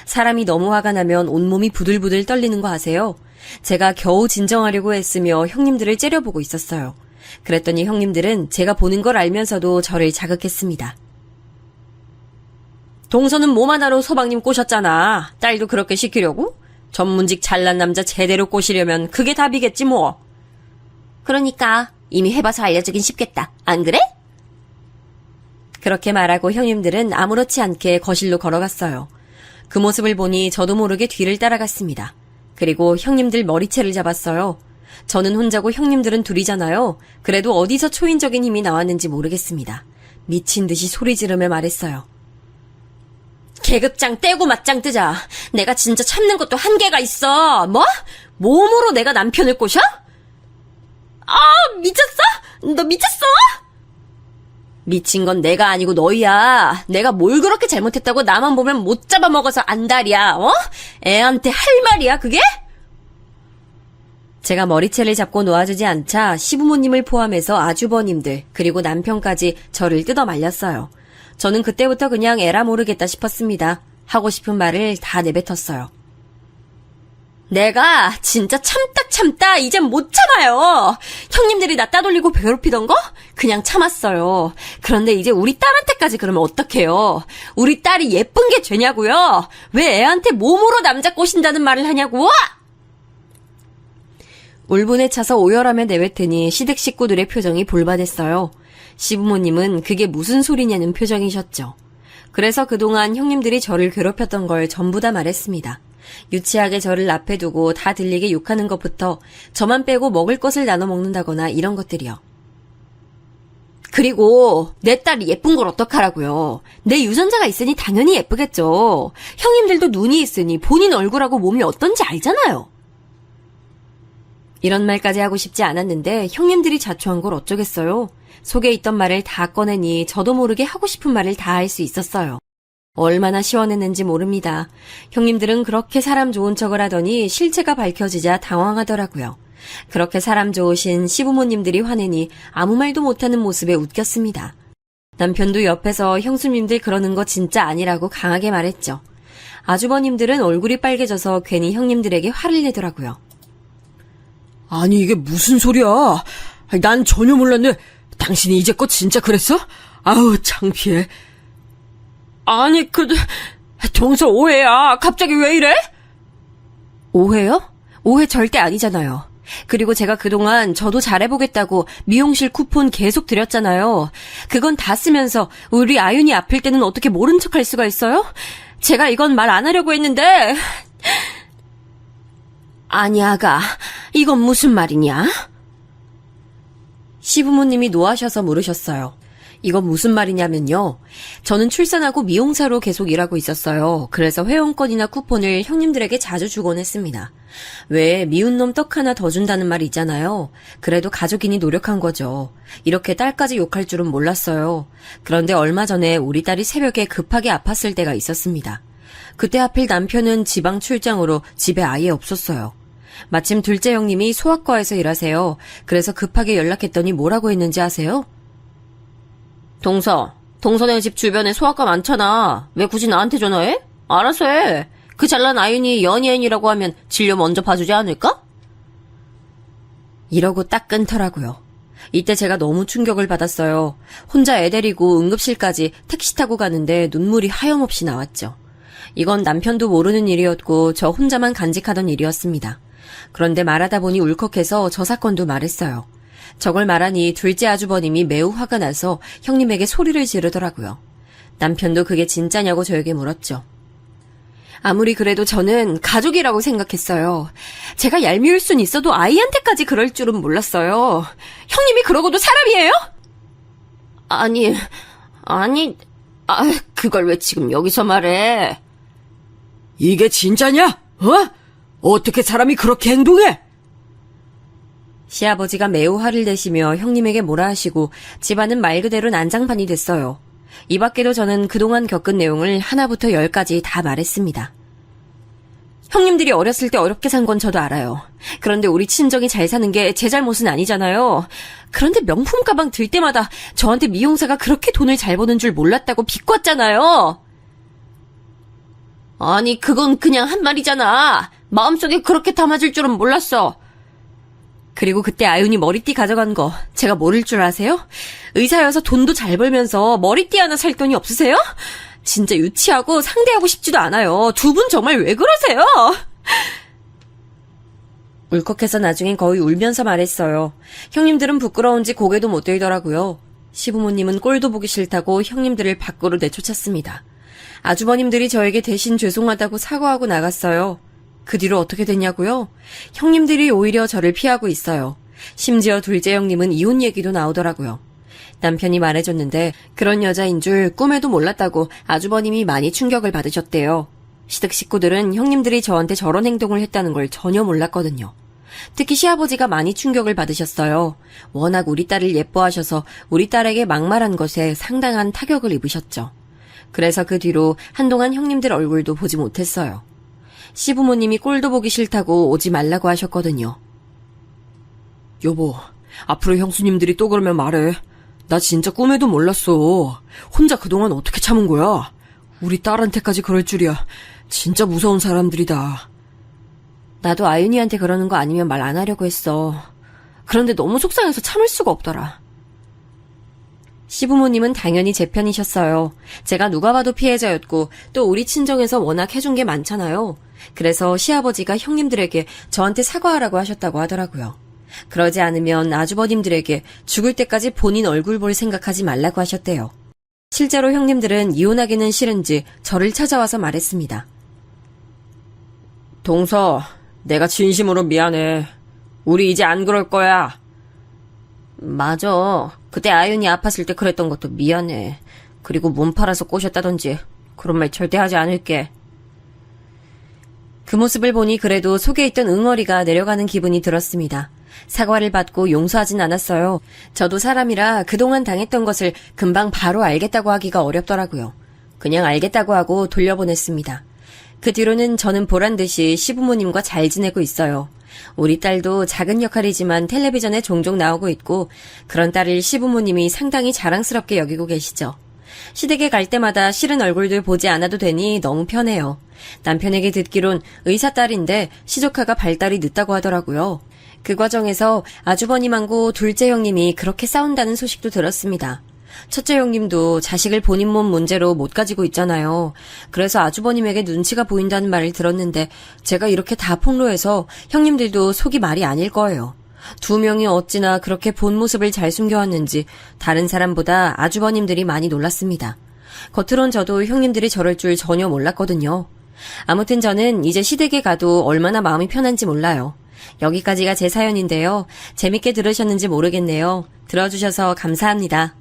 사람이 너무 화가 나면 온몸이 부들부들 떨리는 거 아세요? 제가 겨우 진정하려고 했으며 형님들을 째려보고 있었어요. 그랬더니 형님들은 제가 보는 걸 알면서도 저를 자극했습니다. 동서는 몸 하나로 서방님 꼬셨잖아. 딸도 그렇게 시키려고? 전문직 잘난 남자 제대로 꼬시려면 그게 답이겠지 뭐. 그러니까 이미 해봐서 알려주긴 쉽겠다. 안 그래? 그렇게 말하고 형님들은 아무렇지 않게 거실로 걸어갔어요. 그 모습을 보니 저도 모르게 뒤를 따라갔습니다. 그리고 형님들 머리채를 잡았어요. 저는 혼자고 형님들은 둘이잖아요. 그래도 어디서 초인적인 힘이 나왔는지 모르겠습니다. 미친 듯이 소리 지르며 말했어요. 계급장 떼고 맞짱 뜨자. 내가 진짜 참는 것도 한계가 있어. 뭐? 몸으로 내가 남편을 꼬셔? 아, 미쳤어? 너 미쳤어? 미친 건 내가 아니고 너희야. 내가 뭘 그렇게 잘못했다고 나만 보면 못 잡아먹어서 안달이야. 어? 애한테 할 말이야 그게? 제가 머리채를 잡고 놓아주지 않자 시부모님을 포함해서 아주버님들 그리고 남편까지 저를 뜯어 말렸어요. 저는 그때부터 그냥 에라 모르겠다 싶었습니다. 하고 싶은 말을 다 내뱉었어요. 내가 진짜 참다 이젠 못 참아요. 형님들이 나 따돌리고 괴롭히던 거 그냥 참았어요. 그런데 이제 우리 딸한테까지 그러면 어떡해요. 우리 딸이 예쁜 게 죄냐고요. 왜 애한테 몸으로 남자 꼬신다는 말을 하냐고. 울분에 차서 오열하며 내뱉으니 시댁 식구들의 표정이 볼받았어요. 시부모님은 그게 무슨 소리냐는 표정이셨죠. 그래서 그동안 형님들이 저를 괴롭혔던 걸 전부 다 말했습니다. 유치하게 저를 앞에 두고 다 들리게 욕하는 것부터 저만 빼고 먹을 것을 나눠 먹는다거나 이런 것들이요. 그리고 내 딸이 예쁜 걸 어떡하라고요. 내 유전자가 있으니 당연히 예쁘겠죠. 형님들도 눈이 있으니 본인 얼굴하고 몸이 어떤지 알잖아요. 이런 말까지 하고 싶지 않았는데 형님들이 자초한 걸 어쩌겠어요. 속에 있던 말을 다 꺼내니 저도 모르게 하고 싶은 말을 다 할 수 있었어요. 얼마나 시원했는지 모릅니다. 형님들은 그렇게 사람 좋은 척을 하더니 실체가 밝혀지자 당황하더라고요. 그렇게 사람 좋으신 시부모님들이 화내니 아무 말도 못하는 모습에 웃겼습니다. 남편도 옆에서 형수님들 그러는 거 진짜 아니라고 강하게 말했죠. 아주버님들은 얼굴이 빨개져서 괜히 형님들에게 화를 내더라고요. 아니, 이게 무슨 소리야? 난 전혀 몰랐네. 당신이 이제껏 진짜 그랬어? 아우, 창피해. 아니, 동서 오해야. 갑자기 왜 이래? 오해요? 오해 절대 아니잖아요. 그리고 제가 그동안 저도 잘해보겠다고 미용실 쿠폰 계속 드렸잖아요. 그건 다 쓰면서 우리 아윤이 아플 때는 어떻게 모른 척할 수가 있어요? 제가 이건 말 안 하려고 했는데... 아니, 아가. 이건 무슨 말이냐? 시부모님이 노하셔서 물으셨어요. 이건 무슨 말이냐면요. 저는 출산하고 미용사로 계속 일하고 있었어요. 그래서 회원권이나 쿠폰을 형님들에게 자주 주곤 했습니다. 왜 미운 놈 떡 하나 더 준다는 말 있잖아요. 그래도 가족이니 노력한 거죠. 이렇게 딸까지 욕할 줄은 몰랐어요. 그런데 얼마 전에 우리 딸이 새벽에 급하게 아팠을 때가 있었습니다. 그때 하필 남편은 지방 출장으로 집에 아예 없었어요. 마침 둘째 형님이 소아과에서 일하세요. 그래서 급하게 연락했더니 뭐라고 했는지 아세요? 동서네 집 주변에 소아과 많잖아. 왜 굳이 나한테 전화해? 알아서 해. 그 잘난 아윤이 연예인이라고 하면 진료 먼저 봐주지 않을까? 이러고 딱 끊더라고요. 이때 제가 너무 충격을 받았어요. 혼자 애 데리고 응급실까지 택시 타고 가는데 눈물이 하염없이 나왔죠. 이건 남편도 모르는 일이었고 저 혼자만 간직하던 일이었습니다. 그런데 말하다 보니 울컥해서 저 사건도 말했어요. 저걸 말하니 둘째 아주버님이 매우 화가 나서 형님에게 소리를 지르더라고요. 남편도 그게 진짜냐고 저에게 물었죠. 아무리 그래도 저는 가족이라고 생각했어요. 제가 얄미울 순 있어도 아이한테까지 그럴 줄은 몰랐어요. 형님이 그러고도 사람이에요? 그걸 왜 지금 여기서 말해? 이게 진짜냐? 어떻게 사람이 그렇게 행동해? 시아버지가 매우 화를 내시며 형님에게 뭐라 하시고 집안은 말 그대로 난장판이 됐어요. 이 밖에도 저는 그동안 겪은 내용을 하나부터 10까지 다 말했습니다. 형님들이 어렸을 때 어렵게 산 건 저도 알아요. 그런데 우리 친정이 잘 사는 게 제 잘못은 아니잖아요. 그런데 명품 가방 들 때마다 저한테 미용사가 그렇게 돈을 잘 버는 줄 몰랐다고 비꼬았잖아요. 아니, 그건 그냥 한 말이잖아. 마음속에 그렇게 담아질 줄은 몰랐어. 그리고 그때 아윤이 머리띠 가져간 거 제가 모를 줄 아세요? 의사여서 돈도 잘 벌면서 머리띠 하나 살 돈이 없으세요? 진짜 유치하고 상대하고 싶지도 않아요. 두 분 정말 왜 그러세요? 울컥해서 나중엔 거의 울면서 말했어요. 형님들은 부끄러운지 고개도 못 들더라고요. 시부모님은 꼴도 보기 싫다고 형님들을 밖으로 내쫓았습니다. 아주버님들이 저에게 대신 죄송하다고 사과하고 나갔어요. 그 뒤로 어떻게 됐냐고요? 형님들이 오히려 저를 피하고 있어요. 심지어 둘째 형님은 이혼 얘기도 나오더라고요. 남편이 말해줬는데 그런 여자인 줄 꿈에도 몰랐다고 아주버님이 많이 충격을 받으셨대요. 시댁 식구들은 형님들이 저한테 저런 행동을 했다는 걸 전혀 몰랐거든요. 특히 시아버지가 많이 충격을 받으셨어요. 워낙 우리 딸을 예뻐하셔서 우리 딸에게 막말한 것에 상당한 타격을 입으셨죠. 그래서 그 뒤로 한동안 형님들 얼굴도 보지 못했어요. 시부모님이 꼴도 보기 싫다고 오지 말라고 하셨거든요. 여보, 앞으로 형수님들이 또 그러면 말해. 나 진짜 꿈에도 몰랐어. 혼자 그동안 어떻게 참은 거야? 우리 딸한테까지 그럴 줄이야. 진짜 무서운 사람들이다. 나도 아윤이한테 그러는 거 아니면 말 안 하려고 했어. 그런데 너무 속상해서 참을 수가 없더라. 시부모님은 당연히 제 편이셨어요. 제가 누가 봐도 피해자였고 또 우리 친정에서 워낙 해준 게 많잖아요. 그래서 시아버지가 형님들에게 저한테 사과하라고 하셨다고 하더라고요. 그러지 않으면 아주버님들에게 죽을 때까지 본인 얼굴 볼 생각하지 말라고 하셨대요. 실제로 형님들은 이혼하기는 싫은지 저를 찾아와서 말했습니다. 동서, 내가 진심으로 미안해. 우리 이제 안 그럴 거야. 맞아. 그때 아윤이 아팠을 때 그랬던 것도 미안해. 그리고 몸 팔아서 꼬셨다든지 그런 말 절대 하지 않을게. 그 모습을 보니 그래도 속에 있던 응어리가 내려가는 기분이 들었습니다. 사과를 받고 용서하진 않았어요. 저도 사람이라 그동안 당했던 것을 금방 바로 알겠다고 하기가 어렵더라고요. 그냥 알겠다고 하고 돌려보냈습니다. 그 뒤로는 저는 보란듯이 시부모님과 잘 지내고 있어요. 우리 딸도 작은 역할이지만 텔레비전에 종종 나오고 있고 그런 딸을 시부모님이 상당히 자랑스럽게 여기고 계시죠. 시댁에 갈 때마다 싫은 얼굴들 보지 않아도 되니 너무 편해요. 남편에게 듣기론 의사 딸인데 시조카가 발달이 늦다고 하더라고요. 그 과정에서 아주버님하고 둘째 형님이 그렇게 싸운다는 소식도 들었습니다. 첫째 형님도 자식을 본인 몸 문제로 못 가지고 있잖아요. 그래서 아주버님에게 눈치가 보인다는 말을 들었는데 제가 이렇게 다 폭로해서 형님들도 속이 말이 아닐 거예요. 두 명이 어찌나 그렇게 본 모습을 잘 숨겨왔는지 다른 사람보다 아주버님들이 많이 놀랐습니다. 겉으론 저도 형님들이 저럴 줄 전혀 몰랐거든요. 아무튼 저는 이제 시댁에 가도 얼마나 마음이 편한지 몰라요. 여기까지가 제 사연인데요. 재밌게 들으셨는지 모르겠네요. 들어주셔서 감사합니다.